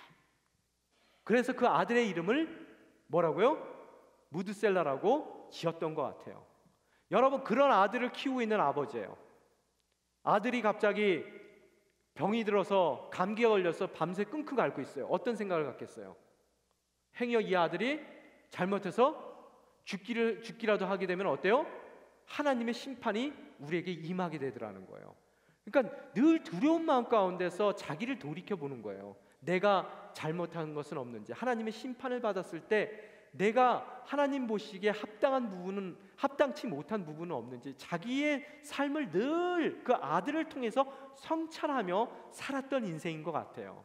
그래서 그 아들의 이름을 뭐라고요? 무드셀라라고 지었던 것 같아요. 여러분 그런 아들을 키우고 있는 아버지예요. 아들이 갑자기 병이 들어서 감기에 걸려서 밤새 끙끙 앓고 있어요. 어떤 생각을 갖겠어요? 행여 이 아들이 잘못해서 죽기라도 하게 되면 어때요? 하나님의 심판이 우리에게 임하게 되더라는 거예요. 그러니까 늘 두려운 마음 가운데서 자기를 돌이켜보는 거예요. 내가 잘못한 것은 없는지, 하나님의 심판을 받았을 때 내가 하나님 보시기에 합당치 못한 부분은 없는지 자기의 삶을 늘 그 아들을 통해서 성찰하며 살았던 인생인 것 같아요.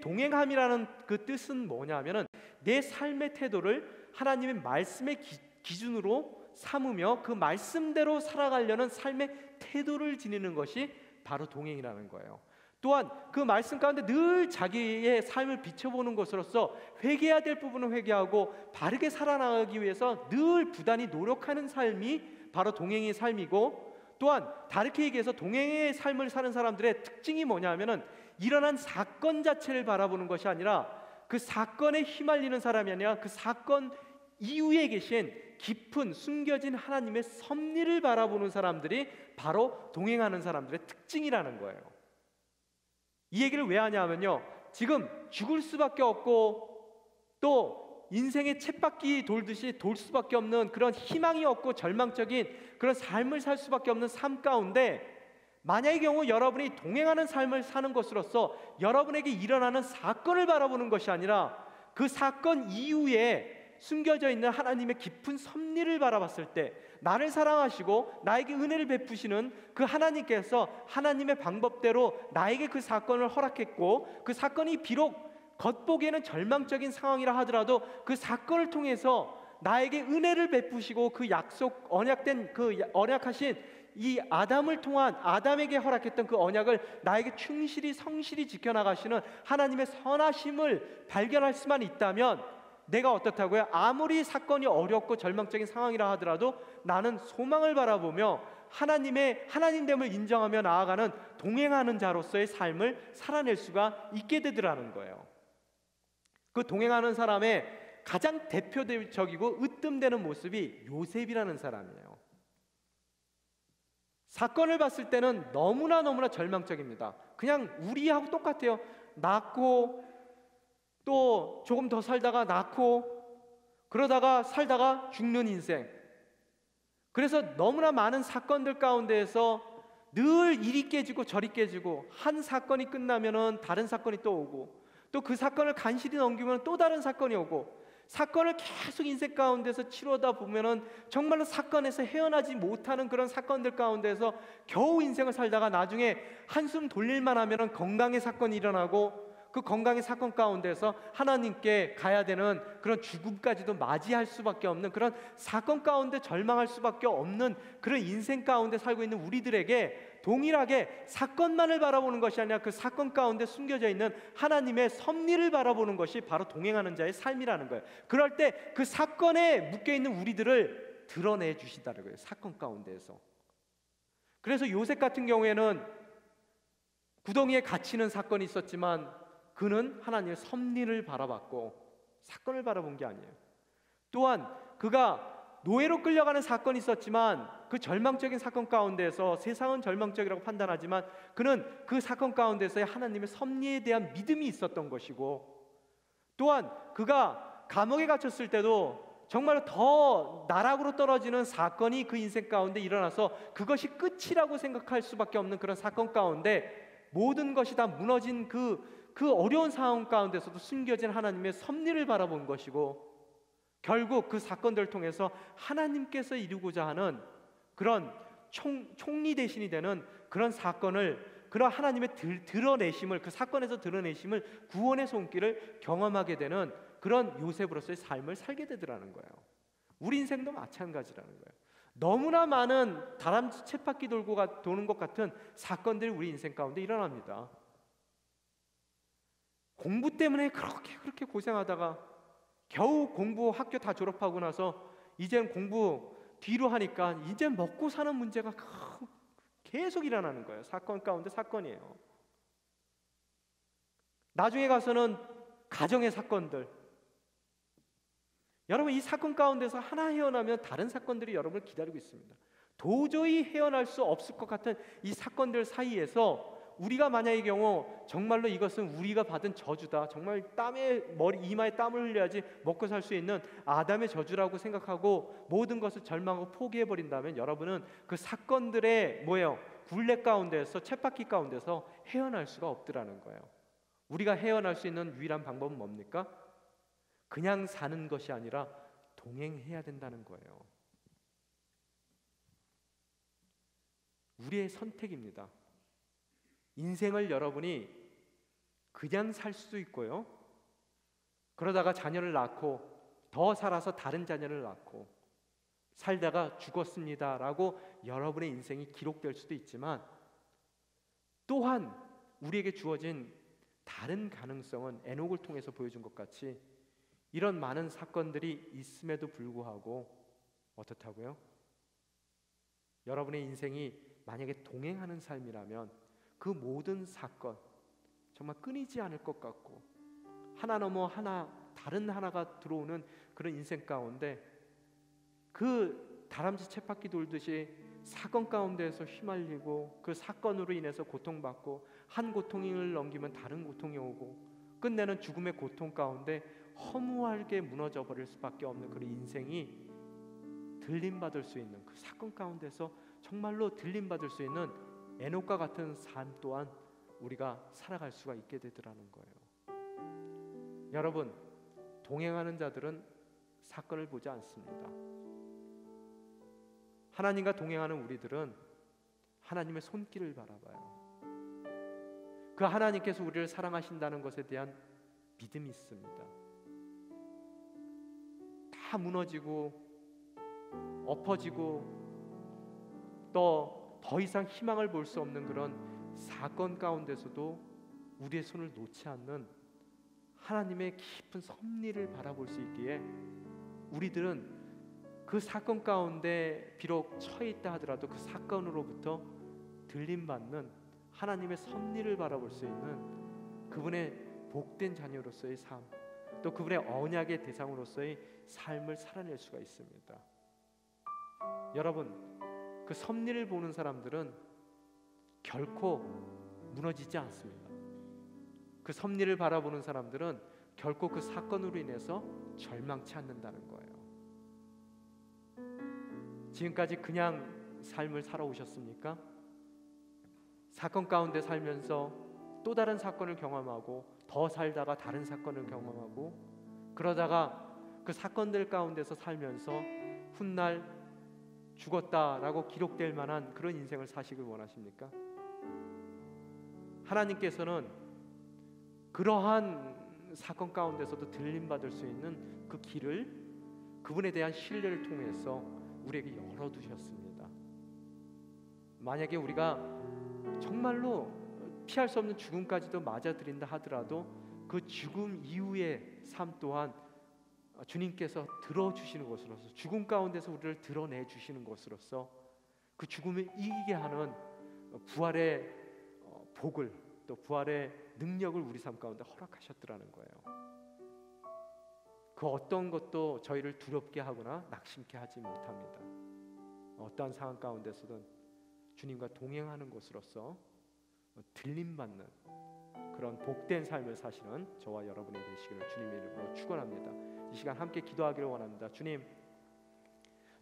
동행함이라는 그 뜻은 뭐냐면은 내 삶의 태도를 하나님의 말씀의 기준으로 삼으며 그 말씀대로 살아가려는 삶의 태도를 지니는 것이 바로 동행이라는 거예요. 또한 그 말씀 가운데 늘 자기의 삶을 비춰보는 것으로서 회개해야 될 부분은 회개하고 바르게 살아나가기 위해서 늘 부단히 노력하는 삶이 바로 동행의 삶이고, 또한 다르게 얘기해서 동행의 삶을 사는 사람들의 특징이 뭐냐면은 일어난 사건 자체를 바라보는 것이 아니라 그 사건에 휘말리는 사람이 아니라 그 사건 이후에 계신 깊은 숨겨진 하나님의 섭리를 바라보는 사람들이 바로 동행하는 사람들의 특징이라는 거예요. 이 얘기를 왜 하냐면요, 지금 죽을 수밖에 없고 또 인생의 쳇바퀴 돌듯이 돌 수밖에 없는 그런 희망이 없고 절망적인 그런 삶을 살 수밖에 없는 삶 가운데 만약의 경우 여러분이 동행하는 삶을 사는 것으로서 여러분에게 일어나는 사건을 바라보는 것이 아니라 그 사건 이후에 숨겨져 있는 하나님의 깊은 섭리를 바라봤을 때, 나를 사랑하시고 나에게 은혜를 베푸시는 그 하나님께서 하나님의 방법대로 나에게 그 사건을 허락했고, 그 사건이 비록 겉보기에는 절망적인 상황이라 하더라도 그 사건을 통해서 나에게 은혜를 베푸시고 그 약속, 언약된 그 언약하신 이 아담을 통한, 아담에게 허락했던 그 언약을 나에게 충실히 성실히 지켜나가시는 하나님의 선하심을 발견할 수만 있다면, 내가 어떻다고요? 아무리 사건이 어렵고 절망적인 상황이라 하더라도 나는 소망을 바라보며 하나님됨을 인정하며 나아가는 동행하는 자로서의 삶을 살아낼 수가 있게 되더라는 거예요. 그 동행하는 사람의 가장 대표적이고 으뜸되는 모습이 요셉이라는 사람이에요. 사건을 봤을 때는 너무나 절망적입니다. 그냥 우리하고 똑같아요. 낳고 또 조금 더 살다가 낳고 그러다가 살다가 죽는 인생. 그래서 너무나 많은 사건들 가운데에서 늘 이리 깨지고 저리 깨지고, 한 사건이 끝나면은 다른 사건이 또 오고, 또 그 사건을 간신히 넘기면 또 다른 사건이 오고, 사건을 계속 인생 가운데서 치르다 보면은 정말로 사건에서 헤어나지 못하는 그런 사건들 가운데서 겨우 인생을 살다가 나중에 한숨 돌릴만 하면은 건강의 사건이 일어나고, 그 건강의 사건 가운데서 하나님께 가야 되는 그런 죽음까지도 맞이할 수밖에 없는 그런 사건 가운데 절망할 수밖에 없는 그런 인생 가운데 살고 있는 우리들에게 동일하게 사건만을 바라보는 것이 아니라 그 사건 가운데 숨겨져 있는 하나님의 섭리를 바라보는 것이 바로 동행하는 자의 삶이라는 거예요. 그럴 때 그 사건에 묶여있는 우리들을 드러내 주시다는 거예요. 사건 가운데에서. 그래서 요셉 같은 경우에는 구덩이에 갇히는 사건이 있었지만 그는 하나님의 섭리를 바라봤고 사건을 바라본 게 아니에요. 또한 그가 노예로 끌려가는 사건이 있었지만 그 절망적인 사건 가운데서, 세상은 절망적이라고 판단하지만 그는 그 사건 가운데서의 하나님의 섭리에 대한 믿음이 있었던 것이고, 또한 그가 감옥에 갇혔을 때도 정말 더 나락으로 떨어지는 사건이 그 인생 가운데 일어나서 그것이 끝이라고 생각할 수밖에 없는 그런 사건 가운데 모든 것이 다 무너진 그 어려운 상황 가운데서도 숨겨진 하나님의 섭리를 바라본 것이고, 결국 그 사건들을 통해서 하나님께서 이루고자 하는 그런 총리 대신이 되는 그런 사건을, 그런 하나님의 드러내심을, 그 사건에서 드러내심을, 구원의 손길을 경험하게 되는 그런 요셉으로서의 삶을 살게 되더라는 거예요. 우리 인생도 마찬가지라는 거예요. 너무나 많은 다람쥐 쳇바퀴 도는 것 같은 사건들이 우리 인생 가운데 일어납니다. 공부 때문에 그렇게 고생하다가 겨우 공부 학교 다 졸업하고 나서 이제는 공부 뒤로 하니까 이제 먹고 사는 문제가 계속 일어나는 거예요. 사건 가운데 사건이에요. 나중에 가서는 가정의 사건들. 여러분, 이 사건 가운데서 하나 헤어나면 다른 사건들이 여러분을 기다리고 있습니다. 도저히 헤어날 수 없을 것 같은 이 사건들 사이에서 우리가 만약의 경우 정말로 이것은 우리가 받은 저주다, 정말 이마에 땀을 흘려야지 먹고 살 수 있는 아담의 저주라고 생각하고 모든 것을 절망하고 포기해버린다면 여러분은 그 사건들의 굴레 가운데서, 쳇바퀴 가운데서 헤어날 수가 없더라는 거예요. 우리가 헤어날 수 있는 유일한 방법은 뭡니까? 그냥 사는 것이 아니라 동행해야 된다는 거예요. 우리의 선택입니다. 인생을 여러분이 그냥 살 수도 있고요, 그러다가 자녀를 낳고 더 살아서 다른 자녀를 낳고 살다가 죽었습니다 라고 여러분의 인생이 기록될 수도 있지만, 또한 우리에게 주어진 다른 가능성은 에녹을 통해서 보여준 것 같이 이런 많은 사건들이 있음에도 불구하고 어떻다고요? 여러분의 인생이 만약에 동행하는 삶이라면 그 모든 사건 정말 끊이지 않을 것 같고, 하나 넘어 하나 다른 하나가 들어오는 그런 인생 가운데 그 다람쥐 쳇바퀴 돌듯이 사건 가운데에서 휘말리고 그 사건으로 인해서 고통받고, 한 고통을 넘기면 다른 고통이 오고 끝내는 죽음의 고통 가운데 허무하게 무너져 버릴 수밖에 없는 그런 인생이 들림받을 수 있는, 그 사건 가운데서 정말로 들림받을 수 있는 에녹과 같은 삶 또한 우리가 살아갈 수가 있게 되더라는 거예요. 여러분, 동행하는 자들은 사건을 보지 않습니다. 하나님과 동행하는 우리들은 하나님의 손길을 바라봐요. 그 하나님께서 우리를 사랑하신다는 것에 대한 믿음이 있습니다. 다 무너지고 엎어지고 또 더 이상 희망을 볼 수 없는 그런 사건 가운데서도 우리의 손을 놓지 않는 하나님의 깊은 섭리를 바라볼 수 있기에 우리들은 그 사건 가운데 비록 처해 있다 하더라도 그 사건으로부터 들림받는 하나님의 섭리를 바라볼 수 있는 그분의 복된 자녀로서의 삶, 또 그분의 언약의 대상으로서의 삶을 살아낼 수가 있습니다. 여러분, 그 섭리를 보는 사람들은 결코 무너지지 않습니다. 그 섭리를 바라보는 사람들은 결코 그 사건으로 인해서 절망치 않는다는 거예요. 지금까지 그냥 삶을 살아오셨습니까? 사건 가운데 살면서 또 다른 사건을 경험하고 더 살다가 다른 사건을 경험하고 그러다가 그 사건들 가운데서 살면서 훗날 죽었다라고 기록될 만한 그런 인생을 사시길 원하십니까? 하나님께서는 그러한 사건 가운데서도 들림받을 수 있는 그 길을 그분에 대한 신뢰를 통해서 우리에게 열어두셨습니다. 만약에 우리가 정말로 피할 수 없는 죽음까지도 맞아들인다 하더라도 그 죽음 이후의 삶 또한 주님께서 들어주시는 것으로서, 죽음 가운데서 우리를 드러내 주시는 것으로서 그 죽음을 이기게 하는 부활의 복을, 또 부활의 능력을 우리 삶 가운데 허락하셨더라는 거예요. 그 어떤 것도 저희를 두렵게 하거나 낙심케 하지 못합니다. 어떠한 상황 가운데서든 주님과 동행하는 것으로서 들림받는 그런 복된 삶을 사시는 저와 여러분이 되시기를 주님의 이름으로 축원합니다. 이 시간 함께 기도하기를 원합니다. 주님,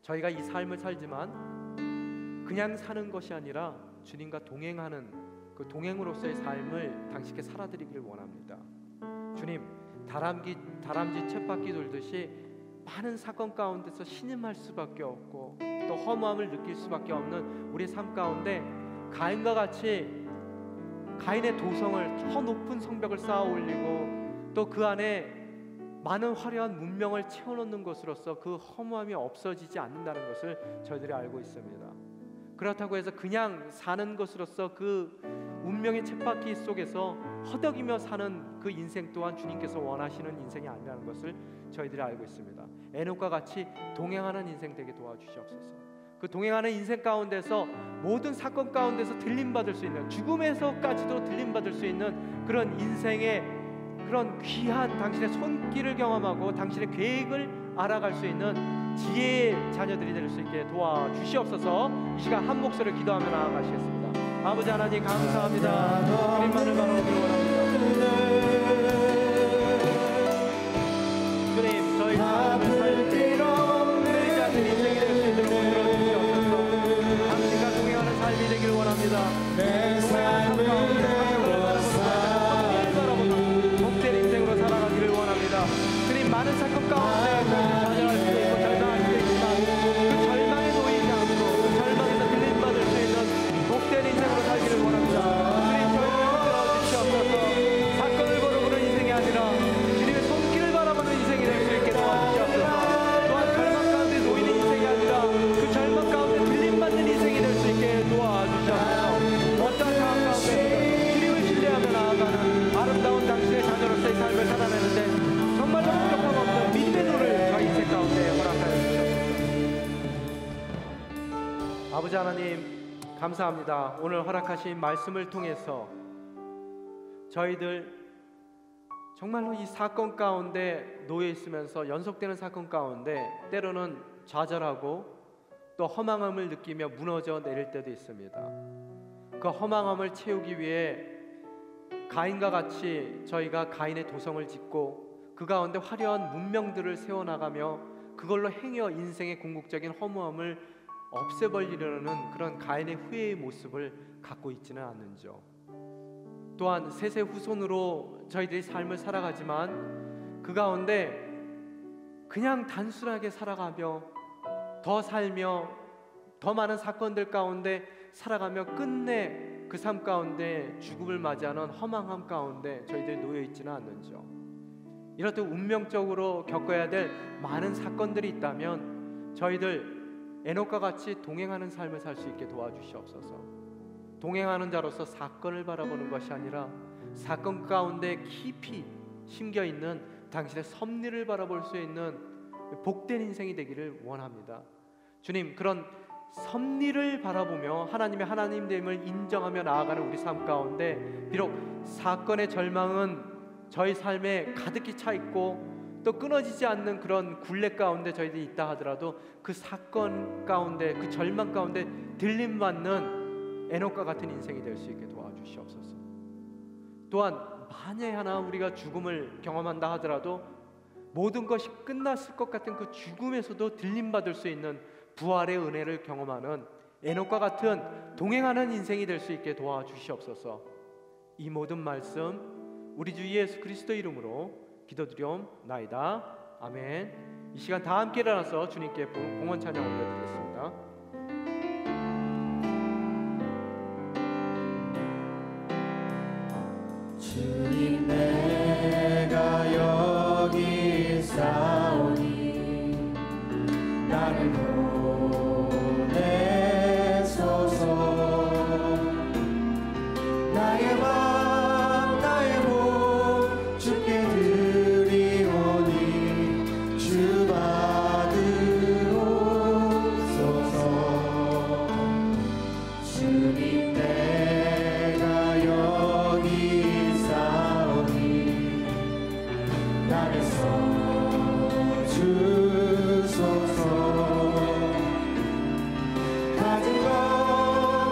저희가 이 삶을 살지만 그냥 사는 것이 아니라 주님과 동행하는 그 동행으로서의 삶을 당신께 살아드리기를 원합니다. 주님, 다람쥐 쳇바퀴 돌듯이 많은 사건 가운데서 신음할 수밖에 없고 또 허무함을 느낄 수밖에 없는 우리의 삶 가운데 가인과 같이 가인의 도성을 더 높은 성벽을 쌓아 올리고 또 그 안에 많은 화려한 문명을 채워넣는 것으로서 그 허무함이 없어지지 않는다는 것을 저희들이 알고 있습니다. 그렇다고 해서 그냥 사는 것으로서 그 운명의 쳇바퀴 속에서 허덕이며 사는 그 인생 또한 주님께서 원하시는 인생이 아니라는 것을 저희들이 알고 있습니다. 에녹과 같이 동행하는 인생 되게 도와주시옵소서. 그 동행하는 인생 가운데서 모든 사건 가운데서 들림받을 수 있는, 죽음에서까지도 들림받을 수 있는 그런 인생의 그런 귀한 당신의 손길을 경험하고 당신의 계획을 알아갈 수 있는 지혜의 자녀들이 될 수 있게 도와주시옵소서. 이 시간 한 목소리를 기도하며 나아가시겠습니다. 아버지 하나님 감사합니다. 주님만을 바라보기를 원합니다. 주님, 저희 삶을 살 때 흔들리지 않는 인생이 될 수 있도록 만들어주시옵소서. 당신과 동행하는 삶이 되기를 원합니다. 내 삶을 많은 사건 가운데 좌절할 수도 있고 절망할 수도 있지만 그 절망에 놓이지 않고 그 절망에서 들림받을 수 있는 복된 인생으로 살기를 원합니다. 주님, 저희를 흔들어 주시옵소서. 사건을 바라보는 인생이 아니라 주님의 손길을 바라보는 인생이 될 수 있게 도와주시옵소서. 또한 절망 가운데 놓이는 인생이 아니라 그 절망 가운데 들림받는 인생이 될 수 있게 도와주시옵소서. 어떠한 상황 가운데 주님을 신뢰하며 나아가는 아름다운 당신의 자녀로서의 삶을 살아내는데 정말로 부족함 없는 믿음의 눈을 저희 인생 가운데 허락하여 주옵소서. 아버지 하나님 감사합니다. 오늘 허락하신 말씀을 통해서 저희들 정말로 이 사건 가운데 놓여 있으면서 연속되는 사건 가운데 때로는 좌절하고 또 허망함을 느끼며 무너져 내릴 때도 있습니다. 그 허망함을 채우기 위해 가인과 같이 저희가 가인의 도성을 짓고 그 가운데 화려한 문명들을 세워나가며 그걸로 행여 인생의 궁극적인 허무함을 없애버리려는 그런 가인의 후회의 모습을 갖고 있지는 않는지요. 또한 셋의 후손으로 저희들이 삶을 살아가지만 그 가운데 그냥 단순하게 살아가며 더 살며 더 많은 사건들 가운데 살아가며 끝내 그 삶 가운데 죽음을 맞이하는 허망함 가운데 저희들이 놓여 있지는 않는지요. 이렇듯 운명적으로 겪어야 될 많은 사건들이 있다면 저희들 에녹과 같이 동행하는 삶을 살 수 있게 도와주시옵소서. 동행하는 자로서 사건을 바라보는 것이 아니라 사건 가운데 깊이 심겨있는 당신의 섭리를 바라볼 수 있는 복된 인생이 되기를 원합니다. 주님, 그런 섭리를 바라보며 하나님의 하나님됨을 인정하며 나아가는 우리 삶 가운데 비록 사건의 절망은 저희 삶에 가득히 차 있고 또 끊어지지 않는 그런 굴레 가운데 저희들이 있다 하더라도 그 사건 가운데 그 절망 가운데 들림받는 에녹과 같은 인생이 될 수 있게 도와주시옵소서. 또한 만에 하나 우리가 죽음을 경험한다 하더라도 모든 것이 끝났을 것 같은 그 죽음에서도 들림받을 수 있는 부활의 은혜를 경험하는 에녹과 같은 동행하는 인생이 될 수 있게 도와주시옵소서. 이 모든 말씀 우리 주 예수 그리스도 이름으로 기도드리옵나이다. 아멘. 이 시간 다 함께 일어나서 주님께 공헌 찬양 올려드리겠습니다. 주님, 내가 여기 있사오니 나를 보내소서. 나의 맘 나의 몸 주께 드리오니 주 받으옵소서. 주님, 내가 여기 있사오니 나를 써주소서. 가진 것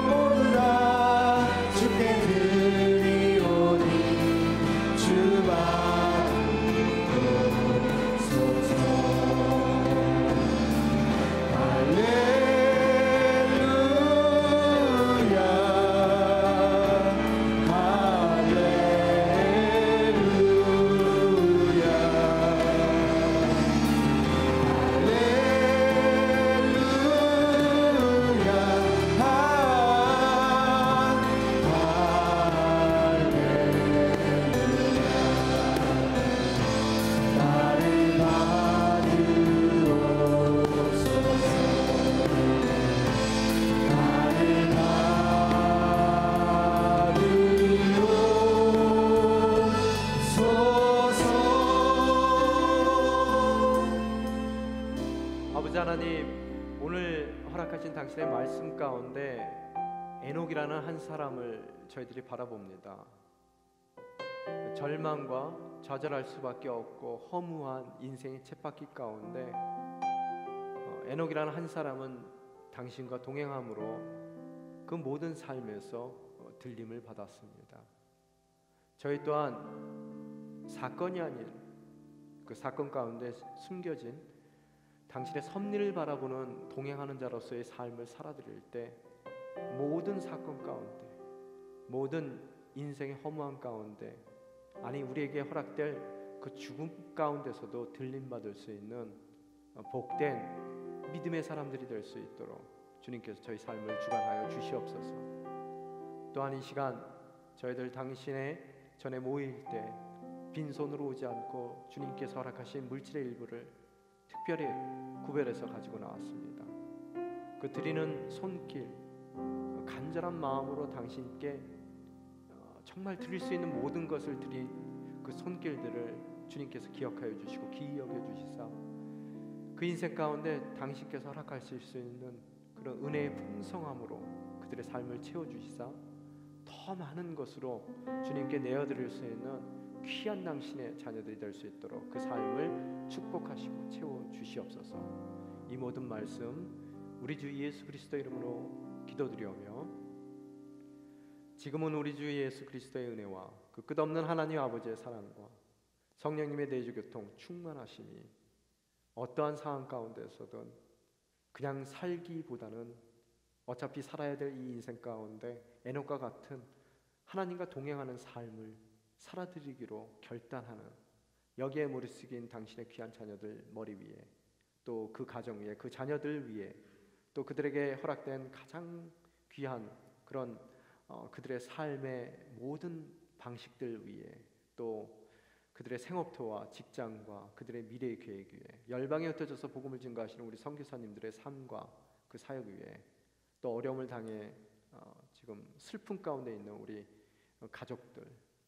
모두 다 주께 드리오니 주 받으옵소서. 할렐루야 할렐루야 나를 받으옵소서. 아버지 하나님, 오늘 허락하신 당신의 말씀 가운데 에녹이라는 한 사람을 저희들이 바라봅니다. 절망과 좌절할 수밖에 없고 허무한 인생의 쳇바퀴 가운데 에녹이라는 한 사람은 당신과 동행함으로 그 모든 삶에서 들림을 받았습니다. 저희 또한 사건이 아닌 그 사건 가운데 숨겨진 당신의 섭리를 바라보는 동행하는 자로서의 삶을 살아드릴 때 모든 사건 가운데 모든 인생의 허무한 가운데 아니 우리에게 허락될 그 죽음 가운데서도 들림받을 수 있는 복된 믿음의 사람들이 될 수 있도록 주님께서 저희 삶을 주관하여 주시옵소서. 또한 이 시간 저희들 당신의 전에 모일 때 빈손으로 오지 않고 주님께서 허락하신 물질의 일부를 특별히 구별해서 가지고 나왔습니다. 그 드리는 손길 간절한 마음으로 당신께 정말 드릴 수 있는 모든 것을 드린 그 손길들을 주님께서 기억하여 주시고 기이 여겨 주시사 그 인생 가운데 당신께서 허락하실 수 있는 그런 은혜의 풍성함으로 그들의 삶을 채워주시사 더 많은 것으로 주님께 내어드릴 수 있는 귀한 당신의 자녀들이 될 수 있도록 그 삶을 축복하시고 채워주시옵소서. 이 모든 말씀 우리 주 예수 그리스도 이름으로 기도드리오며 지금은 우리 주 예수 그리스도의 은혜와 그 끝없는 하나님 아버지의 사랑과 성령님의 내주 교통 충만하심이 어떠한 상황 가운데서든 그냥 살기보다는 어차피 살아야 될 이 인생 가운데 에녹과 같은 하나님과 동행하는 삶을 살아드리기로 결단하는, 여기에 머리 숙인 당신의 귀한 자녀들 머리 위에, 또 그 가정 위에, 그 자녀들 위에, 또 그들에게 허락된 가장 귀한 그런 그들의 삶의 모든 방식들 위에, 또 그들의 생업터와 직장과 그들의 미래의 계획 위에, 열방에 흩어져서 복음을 증거하시는 우리 선교사님들의 삶과 그 사역 위에, 또 어려움을 당해 지금 슬픔 가운데 있는 우리 가족들,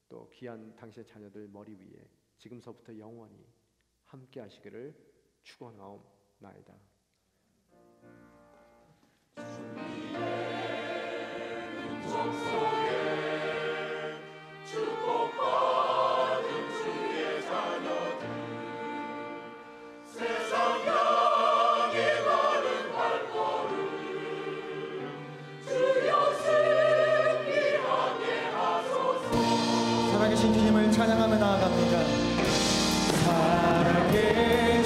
또 귀한 당신의 자녀들 머리 위에 지금서부터 영원히 함께 하시기를 축원하옵나이다. 살아계신 주님을 찬양하며 나아갑니다. 살아계신